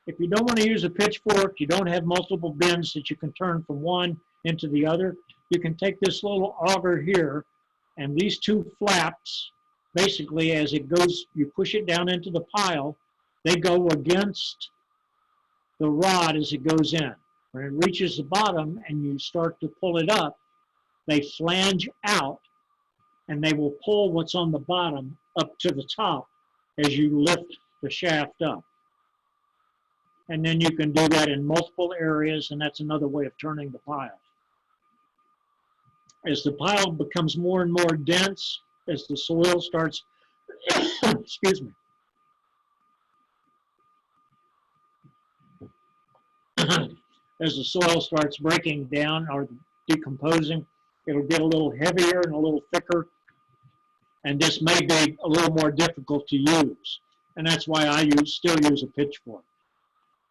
If you don't want to use a pitchfork, you don't have multiple bins that you can turn from one into the other, you can take this little auger here, and these two flaps, basically as it goes, you push it down into the pile, they go against the rod as it goes in. When it reaches the bottom and you start to pull it up, they flange out and they will pull what's on the bottom up to the top as you lift the shaft up. And then you can do that in multiple areas, and that's another way of turning the pile. As the pile becomes more and more dense, as the soil starts, excuse me, as the soil starts breaking down or decomposing, it'll get a little heavier and a little thicker, and this may be a little more difficult to use. And that's why I still use a pitchfork.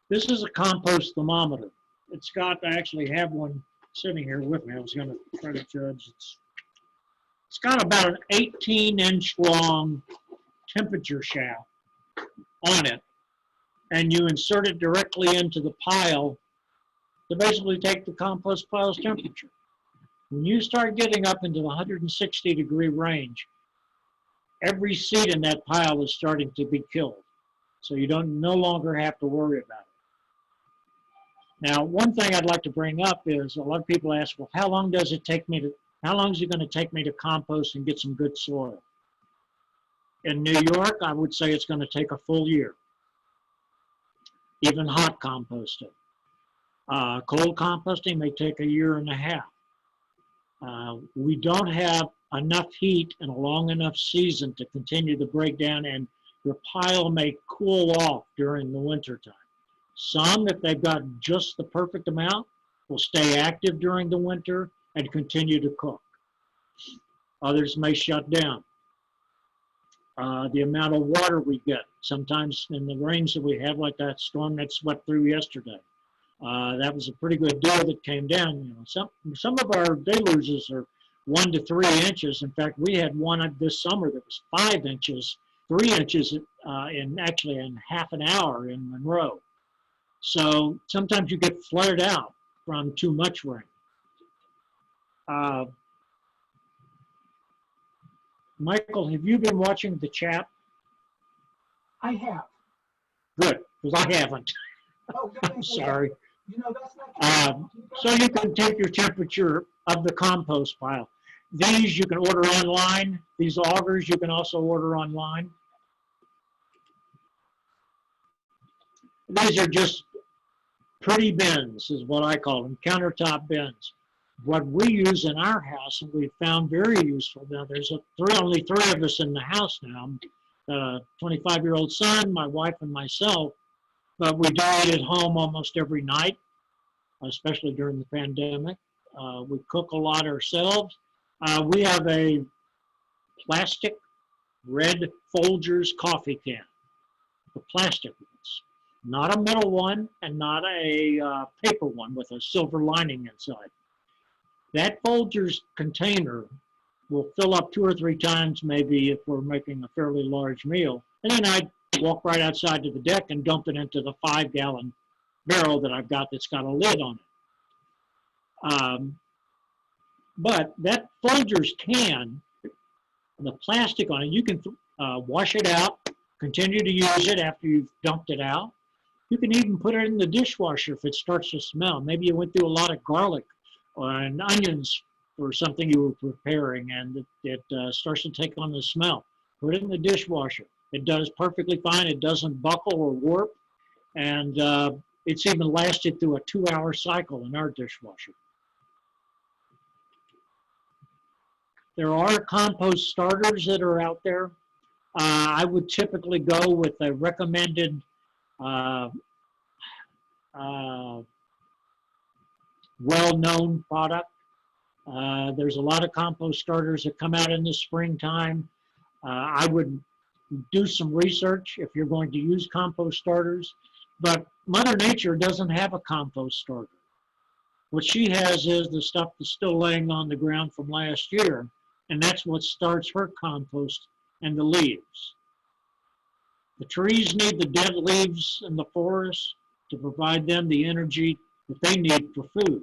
This is a compost thermometer. It's got, I actually have one sitting here with me. I was going to try to judge. It's got about an 18-inch long temperature shaft on it, and you insert it directly into the pile to basically take the compost pile's temperature. When you start getting up into the 160-degree range, every seed in that pile is starting to be killed, so you no longer have to worry about it. Now, one thing I'd like to bring up is a lot of people ask, well, how long is it going to take me to compost and get some good soil? In New York, I would say it's going to take a full year, even hot composting. Cold composting may take a year and a half. We don't have enough heat and a long enough season to continue the breakdown, and your pile may cool off during the winter time. Some, if they've got just the perfect amount, will stay active during the winter and continue to cook. Others may shut down. The amount of water we get, sometimes in the rains that we have, like that storm that swept through yesterday, that was a pretty good deal that came down. You know, some of our deluges are 1 to 3 inches. In fact, we had one this summer that was 5 inches, 3 inches in half an hour in Monroe. So sometimes you get flooded out from too much rain. Uh, Michael, have you been watching the chat? I have. Good, because I haven't. Oh, I'm sorry. You know, that's not true. So you can take your temperature of the compost pile. These you can order online. These augers you can also order online. These are just pretty bins, is what I call them, countertop bins. What we use in our house, and we found very useful. Now, there's only three of us in the house now. A 25-year-old son, my wife, and myself. But we do it at home almost every night, especially during the pandemic. We cook a lot ourselves. We have a plastic red Folgers coffee can, the plastic ones, not a metal one and not a paper one with a silver lining inside. That Folgers container will fill up 2 or 3 times, maybe, if we're making a fairly large meal. And then I walk right outside to the deck and dump it into the 5-gallon barrel that I've got that's got a lid on it. But that Folgers can, the plastic on it, you can wash it out, continue to use it after you've dumped it out. You can even put it in the dishwasher if it starts to smell. Maybe you went through a lot of garlic and onions or something you were preparing, and it starts to take on the smell. Put it in the dishwasher. It does perfectly fine. It doesn't buckle or warp, and it's even lasted through a 2-hour cycle in our dishwasher. There are compost starters that are out there. I would typically go with a recommended well-known product. There's a lot of compost starters that come out in the springtime. I would do some research if you're going to use compost starters, but Mother Nature doesn't have a compost starter. What she has is the stuff that's still laying on the ground from last year, and that's what starts her compost and the leaves. The trees need the dead leaves in the forest to provide them the energy that they need for food.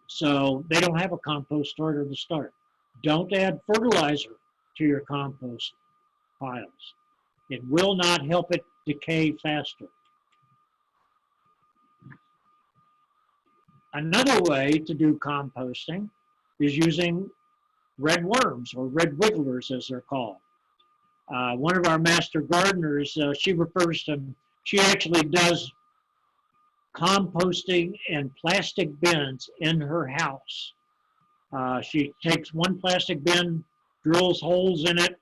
So they don't have a compost starter to start. Don't add fertilizer to your compost piles. It will not help it decay faster. Another way to do composting is using red worms, or red wigglers as they're called. One of our master gardeners, she actually does composting in plastic bins in her house. She takes one plastic bin, drills holes in it,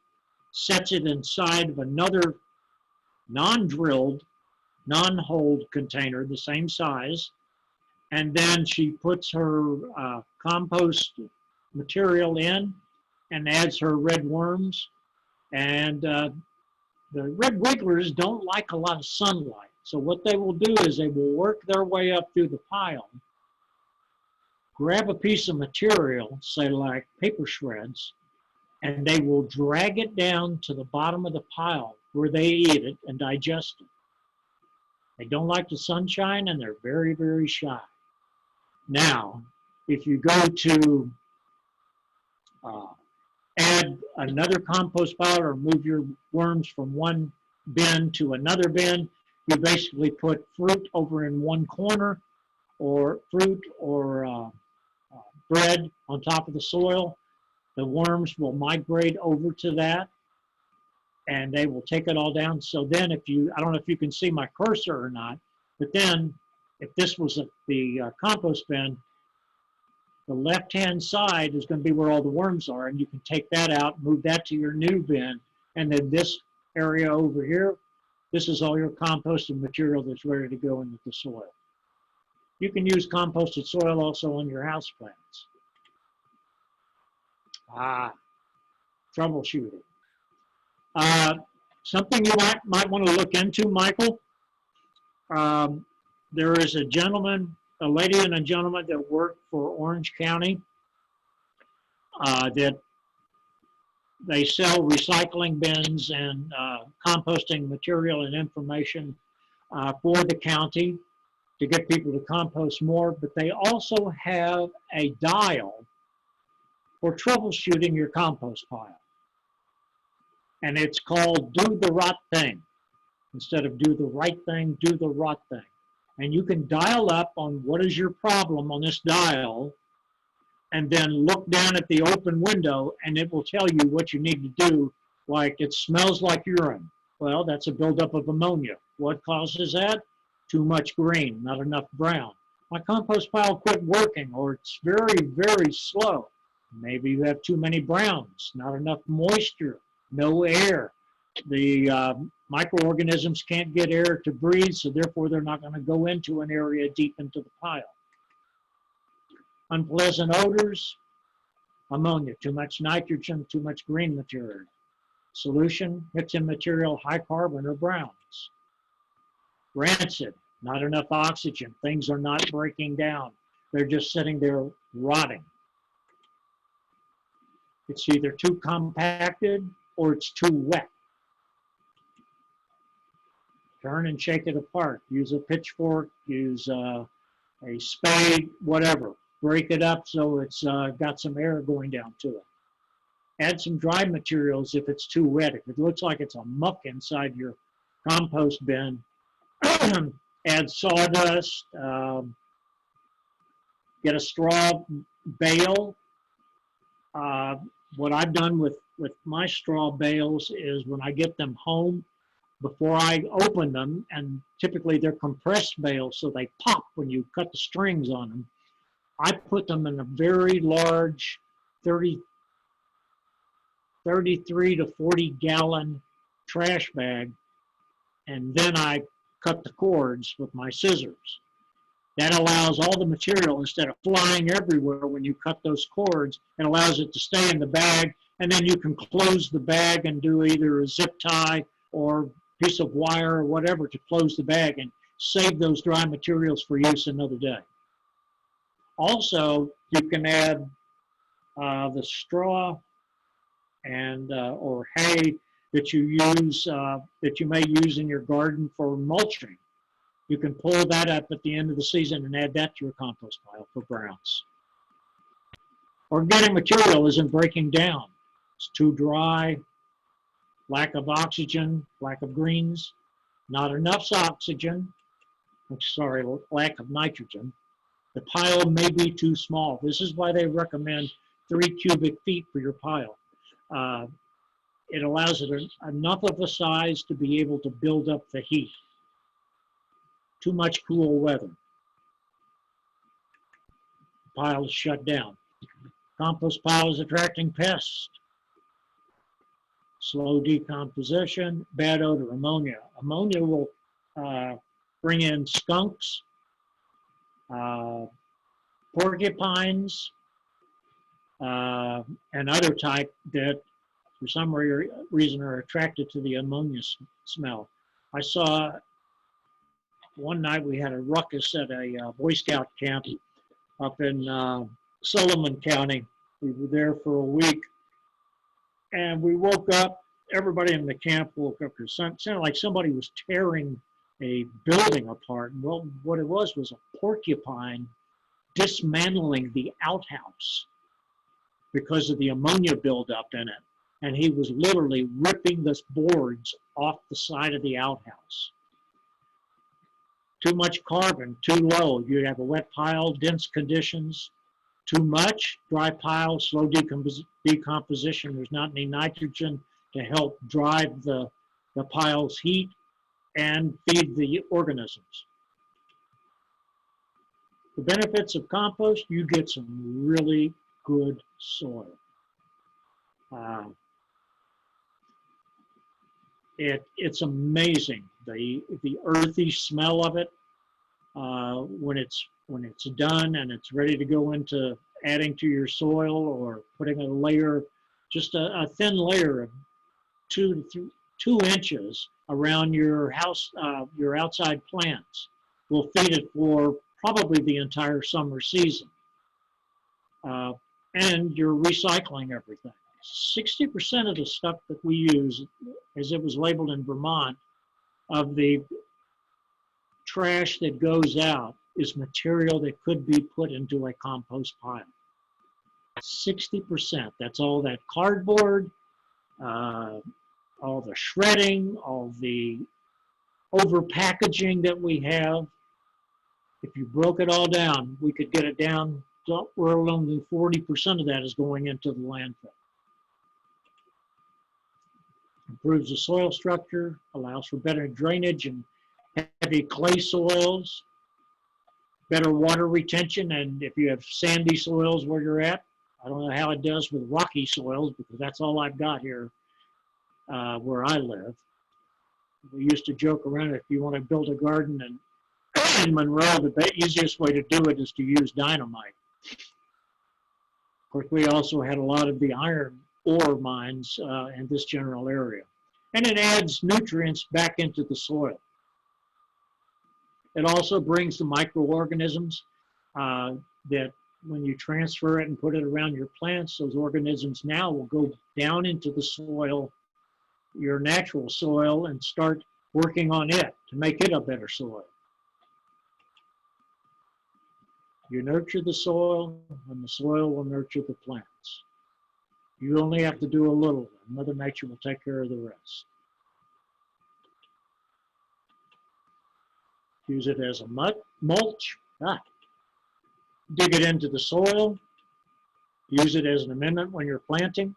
sets it inside of another non-drilled, non-holed container, the same size, and then she puts her compost material in and adds her red worms. And the red wigglers don't like a lot of sunlight. So what they will do is they will work their way up through the pile, grab a piece of material, say like paper shreds, and they will drag it down to the bottom of the pile where they eat it and digest it. They don't like the sunshine, and they're very, very shy. Now, if you go to add another compost pile or move your worms from one bin to another bin, you basically put fruit over in one corner, or fruit or bread on top of the soil. The worms will migrate over to that, and they will take it all down. So then if you, I don't know if you can see my cursor or not, but then if this was the compost bin, the left-hand side is going to be where all the worms are, and you can take that out, move that to your new bin, and then this area over here, this is all your composted material that's ready to go into the soil. You can use composted soil also on your houseplants. Troubleshooting. Something you might want to look into, Michael. There is a gentleman, a lady and a gentleman that work for Orange County that they sell recycling bins and composting material and information for the county. to get people to compost more, but they also have a dial for troubleshooting your compost pile. And it's called Do the Rot Thing. Instead of do the right thing, do the rot thing. And you can dial up on what is your problem on this dial, and then look down at the open window, and it will tell you what you need to do. Like, it smells like urine. Well, that's a buildup of ammonia. What causes that? Too much green, not enough brown. My compost pile quit working, or it's very, very slow. Maybe you have too many browns, not enough moisture, no air. The microorganisms can't get air to breathe, so therefore they're not going to go into an area deep into the pile. Unpleasant odors, ammonia, too much nitrogen, too much green material. Solution, mixing material, high carbon or browns. Rancid, not enough oxygen. Things are not breaking down. They're just sitting there rotting. It's either too compacted or it's too wet. Turn and shake it apart. Use a pitchfork, use a spade, whatever. Break it up so it's got some air going down to it. Add some dry materials if it's too wet. If it looks like it's a muck inside your compost bin, add sawdust, get a straw bale. What I've done with my straw bales is when I get them home, before I open them, and typically they're compressed bales, so they pop when you cut the strings on them, I put them in a very large 33 to 40 gallon trash bag, and then I cut the cords with my scissors. That allows all the material, instead of flying everywhere when you cut those cords, it allows it to stay in the bag, and then you can close the bag and do either a zip tie or piece of wire or whatever to close the bag and save those dry materials for use another day. Also, you can add the straw and or hay that you use, that you may use in your garden for mulching. You can pull that up at the end of the season and add that to your compost pile for browns. Organic material isn't breaking down. It's too dry, lack of oxygen, lack of greens, not enough oxygen, sorry, lack of nitrogen. The pile may be too small. This is why they recommend 3 cubic feet for your pile. It allows it enough of a size to be able to build up the heat. Too much cool weather. The pile is shut down. Compost pile is attracting pests. Slow decomposition, bad odor, ammonia. Ammonia will bring in skunks, porcupines, and other type that for some reason are attracted to the ammonia smell. I saw one night we had a ruckus at a Boy Scout camp up in Sullivan County. We were there for a week, and we woke up, everybody in the camp woke up because it sounded like somebody was tearing a building apart. Well, what it was a porcupine dismantling the outhouse because of the ammonia buildup in it. And he was literally ripping the boards off the side of the outhouse. Too much carbon, too low. You have a wet pile, dense conditions. Too much, dry pile, slow decomposition. There's not any nitrogen to help drive the pile's heat and feed the organisms. The benefits of compost, you get some really good soil. It's amazing, the earthy smell of it when it's done and it's ready to go into adding to your soil or putting a layer, just a thin layer of 2 inches around your house, your outside plants will feed it for probably the entire summer season. And you're recycling everything. 60% of the stuff that we use, as it was labeled in Vermont, of the trash that goes out is material that could be put into a compost pile. 60%, that's all that cardboard, all the shredding, all the over packaging that we have. If you broke it all down, we could get it down to where only 40% of that is going into the landfill. Improves the soil structure, allows for better drainage and heavy clay soils, better water retention, and if you have sandy soils where you're at, I don't know how it does with rocky soils because that's all I've got here where I live. We used to joke around, if you want to build a garden in Monroe, the easiest way to do it is to use dynamite. Of course, we also had a lot of the iron ore mines in this general area. And it adds nutrients back into the soil. It also brings the microorganisms that when you transfer it and put it around your plants, those organisms now will go down into the soil, your natural soil, and start working on it to make it a better soil. You nurture the soil, and the soil will nurture the plants. You only have to do a little. Mother Nature will take care of the rest. Use it as a mulch. Dig it into the soil. Use it as an amendment when you're planting.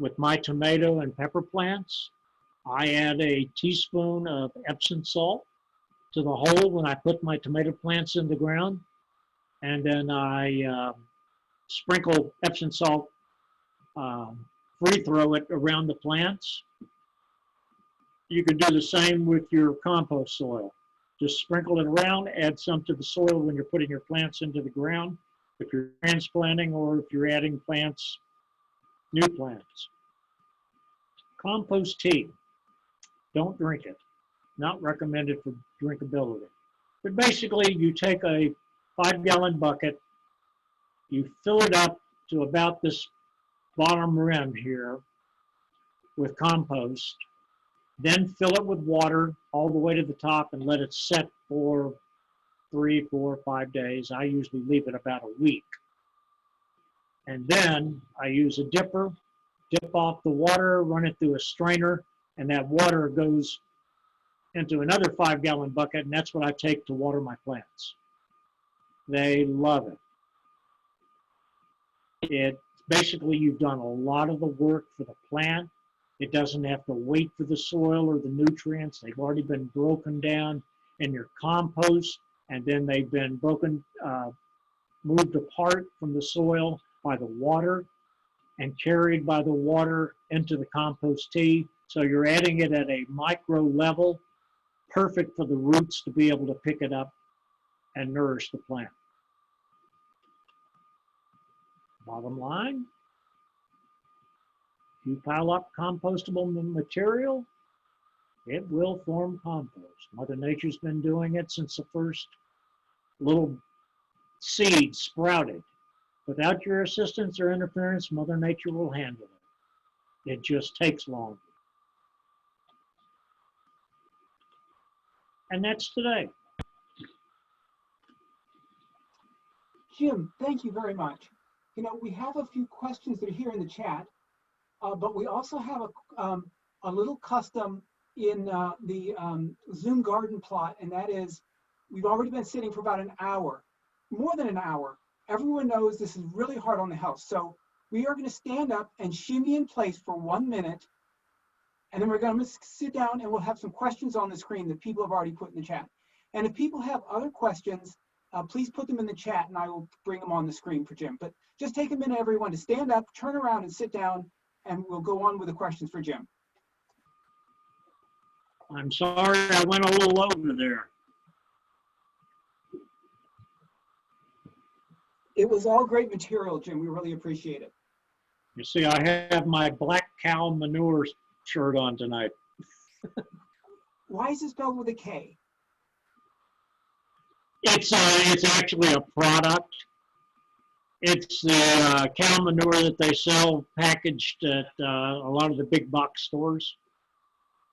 With my tomato and pepper plants, I add a teaspoon of Epsom salt to the hole when I put my tomato plants in the ground. And then I sprinkle Epsom salt, free throw it around the plants. You can do the same with your compost soil. Just sprinkle it around, add some to the soil when you're putting your plants into the ground, if you're transplanting or if you're adding plants, new plants. Compost tea, don't drink it. Not recommended for drinkability. But basically, you take a 5-gallon bucket, you fill it up to about this bottom rim here with compost, then fill it with water all the way to the top and let it set for 3, 4, 5 days. I usually leave it about a week. And then I use a dipper, dip off the water, run it through a strainer, and that water goes into another 5-gallon bucket, and that's what I take to water my plants. They love it. It basically, you've done a lot of the work for the plant. It doesn't have to wait for the soil or the nutrients. They've already been broken down in your compost, and then they've been moved apart from the soil by the water and carried by the water into the compost tea. So you're adding it at a micro level, perfect for the roots to be able to pick it up and nourish the plant. Bottom line, if you pile up compostable material, it will form compost. Mother Nature's been doing it since the first little seed sprouted. Without your assistance or interference, Mother Nature will handle it. It just takes longer. And that's today. Jim, thank you very much. You know, we have a few questions that are here in the chat, but we also have a little custom in the Zoom garden plot, and that is, we've already been sitting for about an hour, more than an hour. Everyone knows this is really hard on the house. So we are going to stand up and shimmy in place for 1 minute, and then we're going to sit down and we'll have some questions on the screen that people have already put in the chat. And if people have other questions, please put them in the chat and I will bring them on the screen for Jim. But just take a minute, everyone, to stand up, turn around and sit down, and we'll go on with the questions for Jim. I'm sorry I went a little over there. It was all great material, Jim. We really appreciate it. You see, I have my black cow manure shirt on tonight. Why is it spelled with a K? It's actually a product. It's the cow manure that they sell packaged at a lot of the big box stores.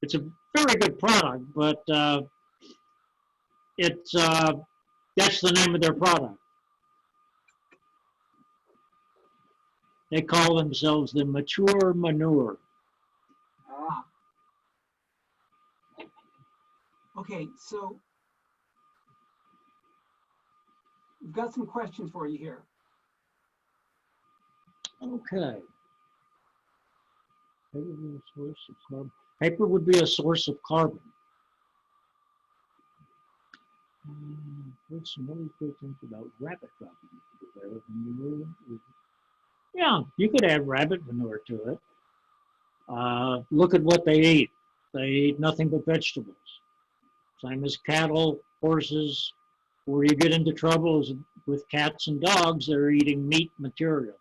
It's a very good product, but it's that's the name of their product. They call themselves the mature manure. Ah. Okay, so we've got some questions for you here. Okay. Paper would be a source of carbon. There's some really good things about rabbit manure. Yeah, you could add rabbit manure to it. Look at what they eat. They eat nothing but vegetables. Same as cattle, horses. Where you get into trouble is with cats and dogs, they're eating meat material.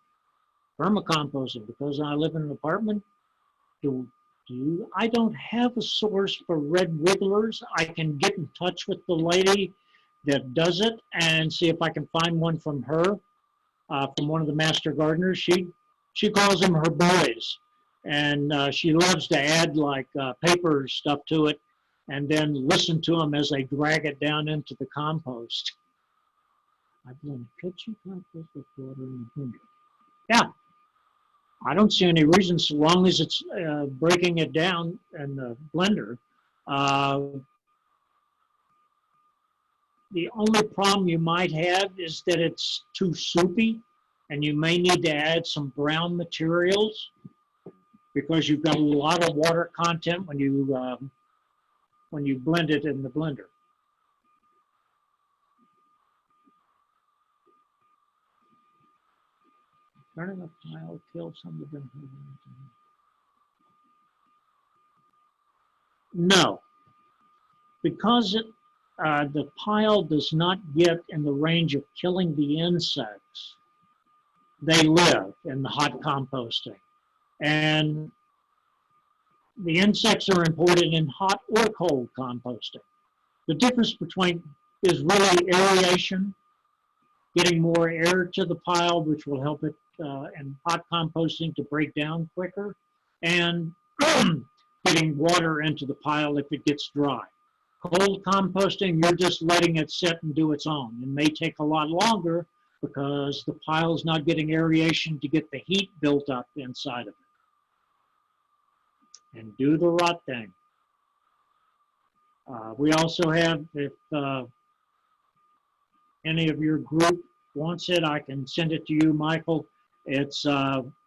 Vermicomposting, because I live in an apartment, I don't have a source for red wigglers. I can get in touch with the lady that does it and see if I can find one from her, from one of the master gardeners. She calls them her boys, and she loves to add like paper stuff to it and then listen to them as they drag it down into the compost. I've done kitchen compost with water and vinegar. Yeah, I don't see any reason, so long as it's breaking it down in the blender. The only problem you might have is that it's too soupy, and you may need to add some brown materials because you've got a lot of water content when you blend it in the blender. Turning a pile kills some of them. No, because the pile does not get in the range of killing the insects. They live in the hot composting. And the insects are important in hot or cold composting. The difference between is really aeration, getting more air to the pile, which will help it in hot composting to break down quicker, and getting water into the pile if it gets dry. Cold composting, you're just letting it sit and do its own. It may take a lot longer because the pile's not getting aeration to get the heat built up inside of it. And do the rot thing. We also have, if any of your group wants it, I can send it to you, Michael. It's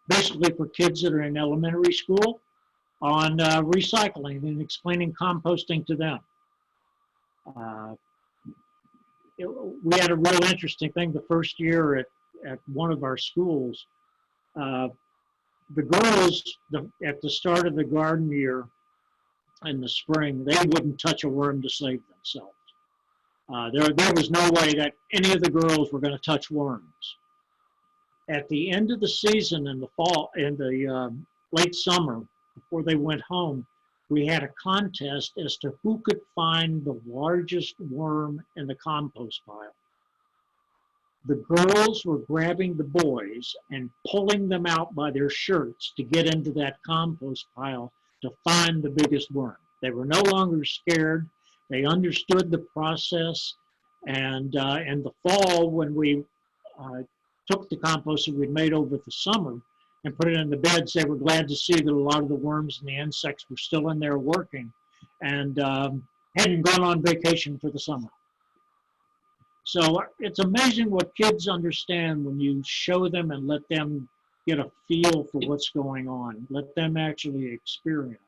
basically for kids that are in elementary school on recycling and explaining composting to them. We had a real interesting thing the first year at one of our schools. The girls, at the start of the garden year in the spring, they wouldn't touch a worm to save themselves. There was no way that any of the girls were going to touch worms. At the end of the season in the fall, in the late summer, before they went home, we had a contest as to who could find the largest worm in the compost pile. The girls were grabbing the boys and pulling them out by their shirts to get into that compost pile to find the biggest worm. They were no longer scared. They understood the process. And in the fall, when we took the compost that we'd made over the summer and put it in the beds, they were glad to see that a lot of the worms and the insects were still in there working and hadn't gone on vacation for the summer. So it's amazing what kids understand when you show them and let them get a feel for what's going on, let them actually experience.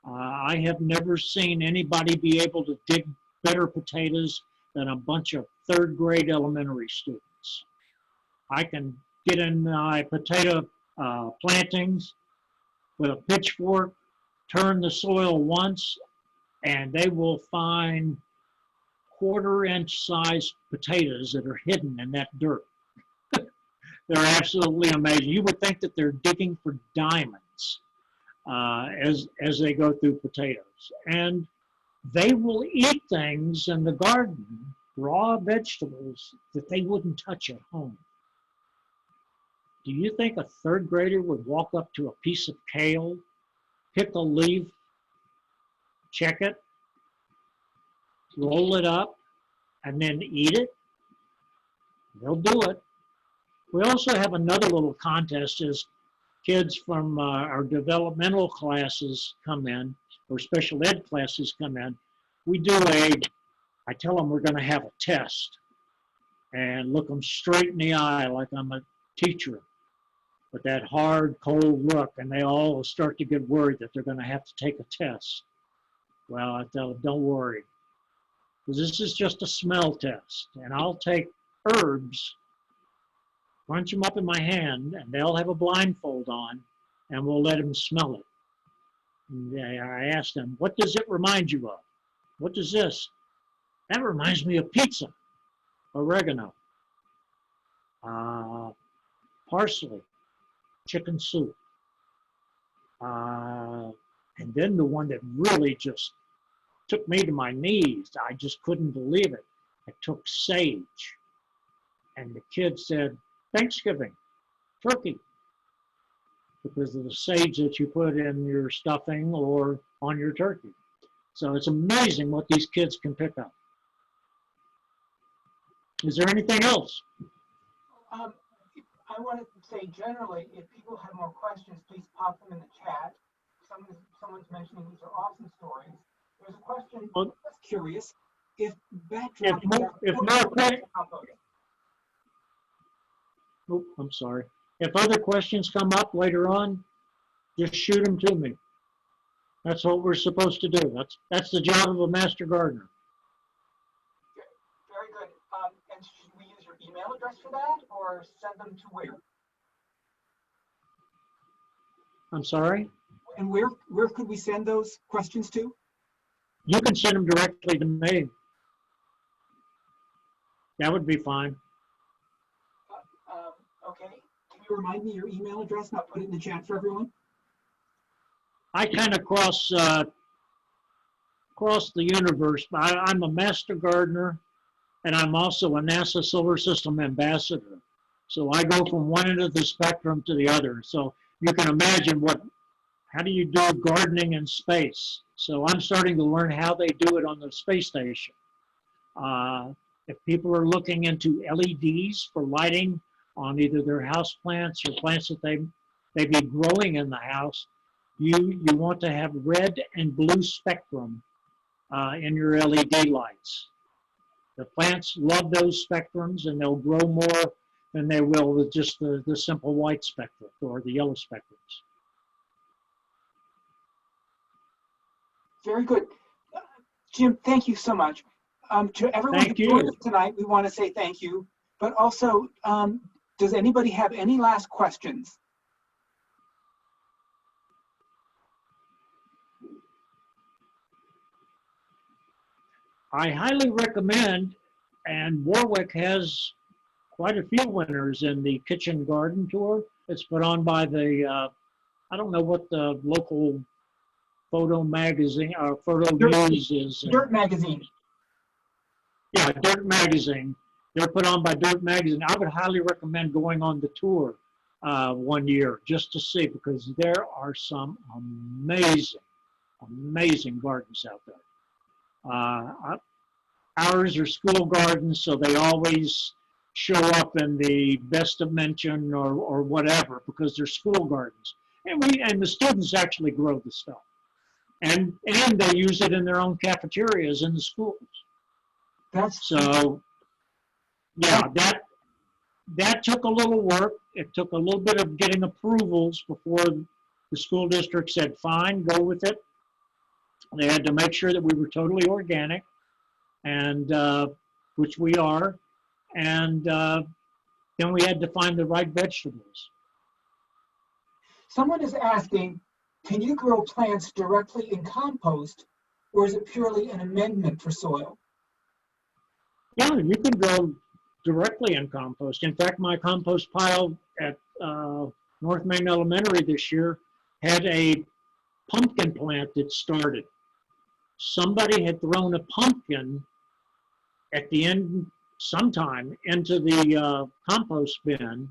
I have never seen anybody be able to dig better potatoes than a bunch of third grade elementary students. I can get in my potato plantings with a pitchfork, turn the soil once, and they will find quarter-inch sized potatoes that are hidden in that dirt. They're absolutely amazing. You would think that they're digging for diamonds as they go through potatoes. And they will eat things in the garden, raw vegetables, that they wouldn't touch at home. Do you think a third grader would walk up to a piece of kale, pick a leaf, check it, roll it up, and then eat it, they'll do it. We also have another little contest as kids from our developmental classes come in, or special ed classes come in. I tell them we're going to have a test and look them straight in the eye like I'm a teacher with that hard, cold look, and they all start to get worried that they're going to have to take a test. Well, I tell them, don't worry, because this is just a smell test, and I'll take herbs, crunch them up in my hand, and they'll have a blindfold on, and we'll let them smell it. And I asked them, what does it remind you of? What does this? That reminds me of pizza, oregano, parsley, chicken soup. And then the one that really just took me to my knees, I just couldn't believe it. I took sage. And the kid said, Thanksgiving, turkey, because of the sage that you put in your stuffing or on your turkey. So it's amazing what these kids can pick up. Is there anything else? I want to say generally, if people have more questions, please pop them in the chat. Someone's mentioning these are awesome stories. There's a question, I was curious, if I'm sorry. If other questions come up later on, just shoot them to me. That's what we're supposed to do. That's the job of a master gardener. Very good. And should we use your email address for that, or send them to where? I'm sorry? And where could we send those questions to? You can send them directly to me. That would be fine. Okay. Can you remind me your email address and I'll put it in the chat for everyone? I kind of cross the universe. I'm a master gardener, and I'm also a NASA Solar System ambassador. So I go from one end of the spectrum to the other. So you can imagine how do you do gardening in space? So I'm starting to learn how they do it on the space station. If people are looking into LEDs for lighting on either their house plants or plants that they be growing in the house, you want to have red and blue spectrum in your LED lights. The plants love those spectrums, and they'll grow more than they will with just the simple white spectrum or the yellow spectrums. Very good. Jim, thank you so much. To everyone who joined us tonight, we want to say thank you. But also, does anybody have any last questions? I highly recommend, and Warwick has quite a few winners in the kitchen garden tour. It's put on by the, I don't know what the local photo magazine or photo news is. Dirt Magazine. Yeah, Dirt Magazine. They're put on by Dirt Magazine. I would highly recommend going on the tour one year just to see, because there are some amazing gardens out there. Ours are school gardens, so they always show up in the best of mention or whatever, because they're school gardens. And the students actually grow the stuff. And they use it in their own cafeterias in the schools. So, yeah, that took a little work. It took a little bit of getting approvals before the school district said, fine, go with it. They had to make sure that we were totally organic, and which we are. And then we had to find the right vegetables. Someone is asking, can you grow plants directly in compost, or is it purely an amendment for soil? Yeah, you can grow directly in compost. In fact, my compost pile at North Main Elementary this year had a pumpkin plant that started. Somebody had thrown a pumpkin at the end sometime into the compost bin,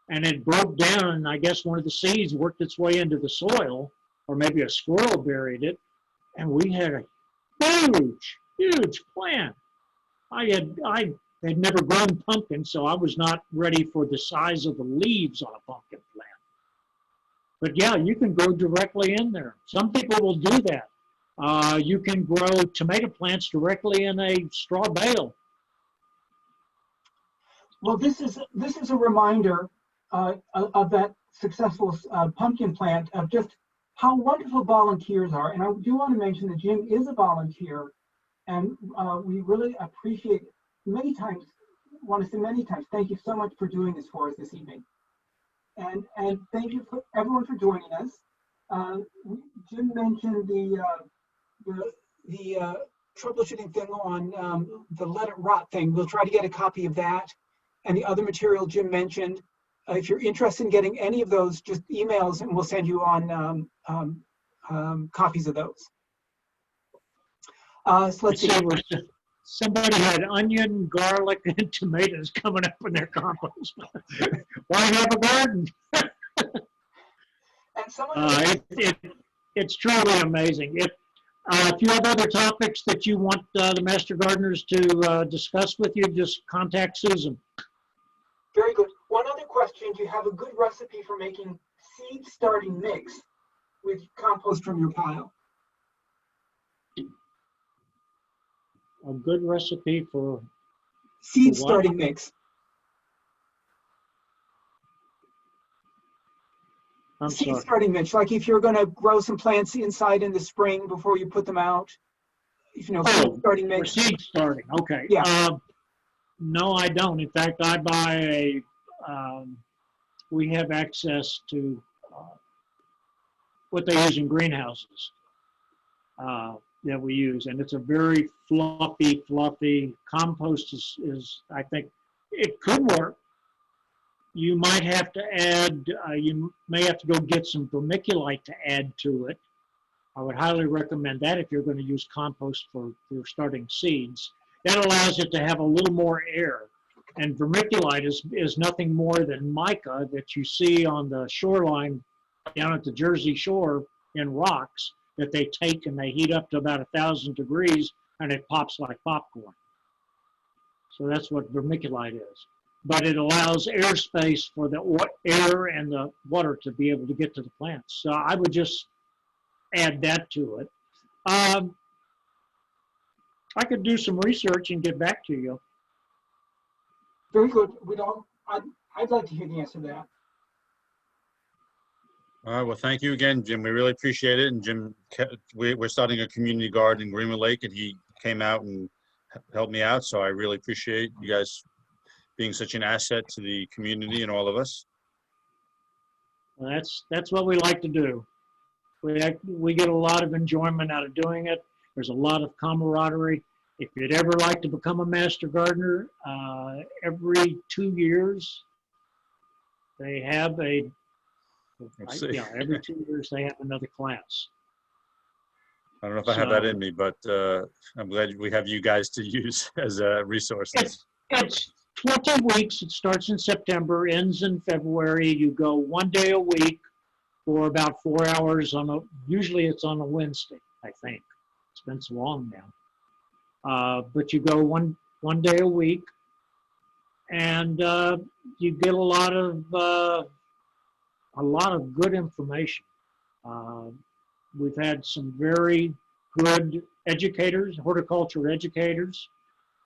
and it broke down, and I guess one of the seeds worked its way into the soil, or maybe a squirrel buried it, and we had a huge plant. I had never grown pumpkins, so I was not ready for the size of the leaves on a pumpkin plant. But yeah, you can grow directly in there. Some people will do that. You can grow tomato plants directly in a straw bale. Well, this is a reminder of that successful pumpkin plant, of just how wonderful volunteers are. And I do want to mention that Jim is a volunteer, and we really appreciate many times, thank you so much for doing this for us this evening. And thank you for everyone for joining us. Jim mentioned the troubleshooting thing on the let it rot thing. We'll try to get a copy of that and the other material Jim mentioned. If you're interested in getting any of those, just email us and we'll send you on copies of those. So let's see. Somebody had onion, garlic, and tomatoes coming up in their compost. Why have a garden? And someone it's truly amazing. If you have other topics that you want the Master Gardeners to discuss with you, just contact Susan. Very good. One other question: do you have a good recipe for making seed starting mix with compost from your pile? A good recipe for seed starting mix. Seed starting mix, like if you're going to grow some plants inside in the spring before you put them out, if you know, seed starting mix. For seed starting, okay. Yeah. No, I don't. In fact, I buy we have access to what they use in greenhouses that we use, and it's a very fluffy compost is I think it could work. You might have to add, you may have to go get some vermiculite to add to it. I would highly recommend that if you're going to use compost for starting seeds. That allows it to have a little more air. And vermiculite is nothing more than mica that you see on the shoreline down at the Jersey Shore in rocks that they take and they heat up to about 1,000 degrees and it pops like popcorn. So that's what vermiculite is. But it allows airspace for the air and the water to be able to get to the plants. So I would just add that to it. I could do some research and get back to you. Very good. I'd like to hear the answer to that. All right, well, thank you again, Jim. We really appreciate it. And Jim, we're starting a community garden in Greenwood Lake, and he came out and helped me out. So I really appreciate you guys being such an asset to the community and all of us. Well, that's what we like to do. We get a lot of enjoyment out of doing it. There's a lot of camaraderie. If you'd ever like to become a master gardener, every 2 years they have every 2 years they have another class. I don't know if I have that in me, but I'm glad we have you guys to use as a resource. It's 20 weeks. It starts in September, ends in February. You go 1 day a week for about 4 hours usually it's on a Wednesday, I think. It's been so long now. But you go one day a week, and you get a lot of good information. We've had some very good educators, horticulture educators.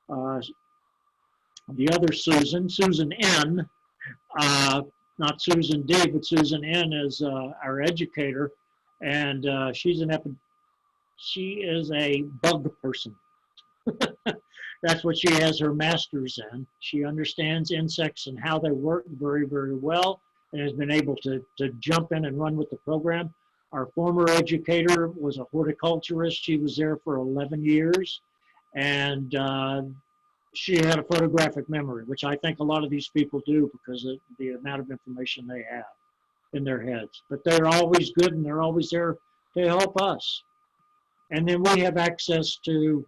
The other Susan N, not Susan D, but Susan N is our educator, and she is a bug person. That's what she has her master's in. She understands insects and how they work very, very well, and has been able to jump in and run with the program. Our former educator was a horticulturist. She was there for 11 years, and she had a photographic memory, which I think a lot of these people do because of the amount of information they have in their heads. But they're always good, and they're always there to help us. And then we have access to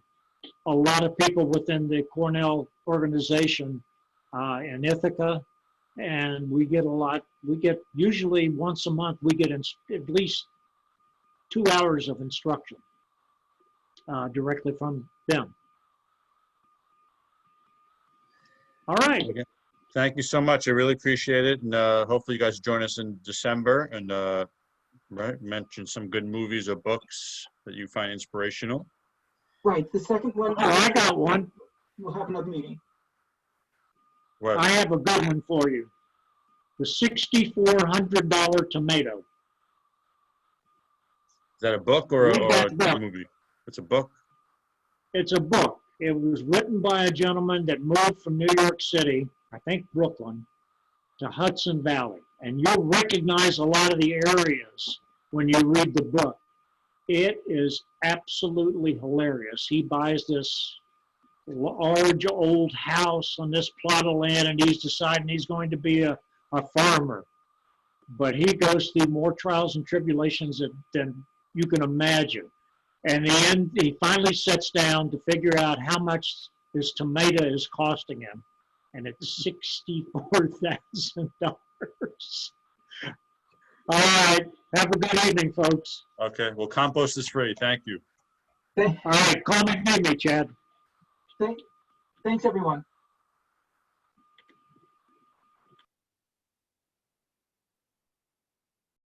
a lot of people within the Cornell organization in Ithaca, and we get usually once a month, we get at least 2 hours of instruction directly from them. All right. Okay. Thank you so much. I really appreciate it. And hopefully you guys join us in December and right, mention some good movies or books that you find inspirational. Right, the second one. Oh, I got one. We'll have another meeting. What? I have a good one for you. The $6,400 tomato. Is that a book or Read that a book. movie? It's a book? It's a book. It was written by a gentleman that moved from New York City, I think Brooklyn, to Hudson Valley. And you'll recognize a lot of the areas when you read the book. It is absolutely hilarious. He buys this large old house on this plot of land, and he's deciding he's going to be a farmer. But he goes through more trials and tribulations than you can imagine. And in the end, he finally sits down to figure out how much his tomato is costing him. And it's $64,000. All right. Have a good evening, folks. Okay. Well, compost is free. Thank you. All right. Call me, Chad. Thanks, everyone.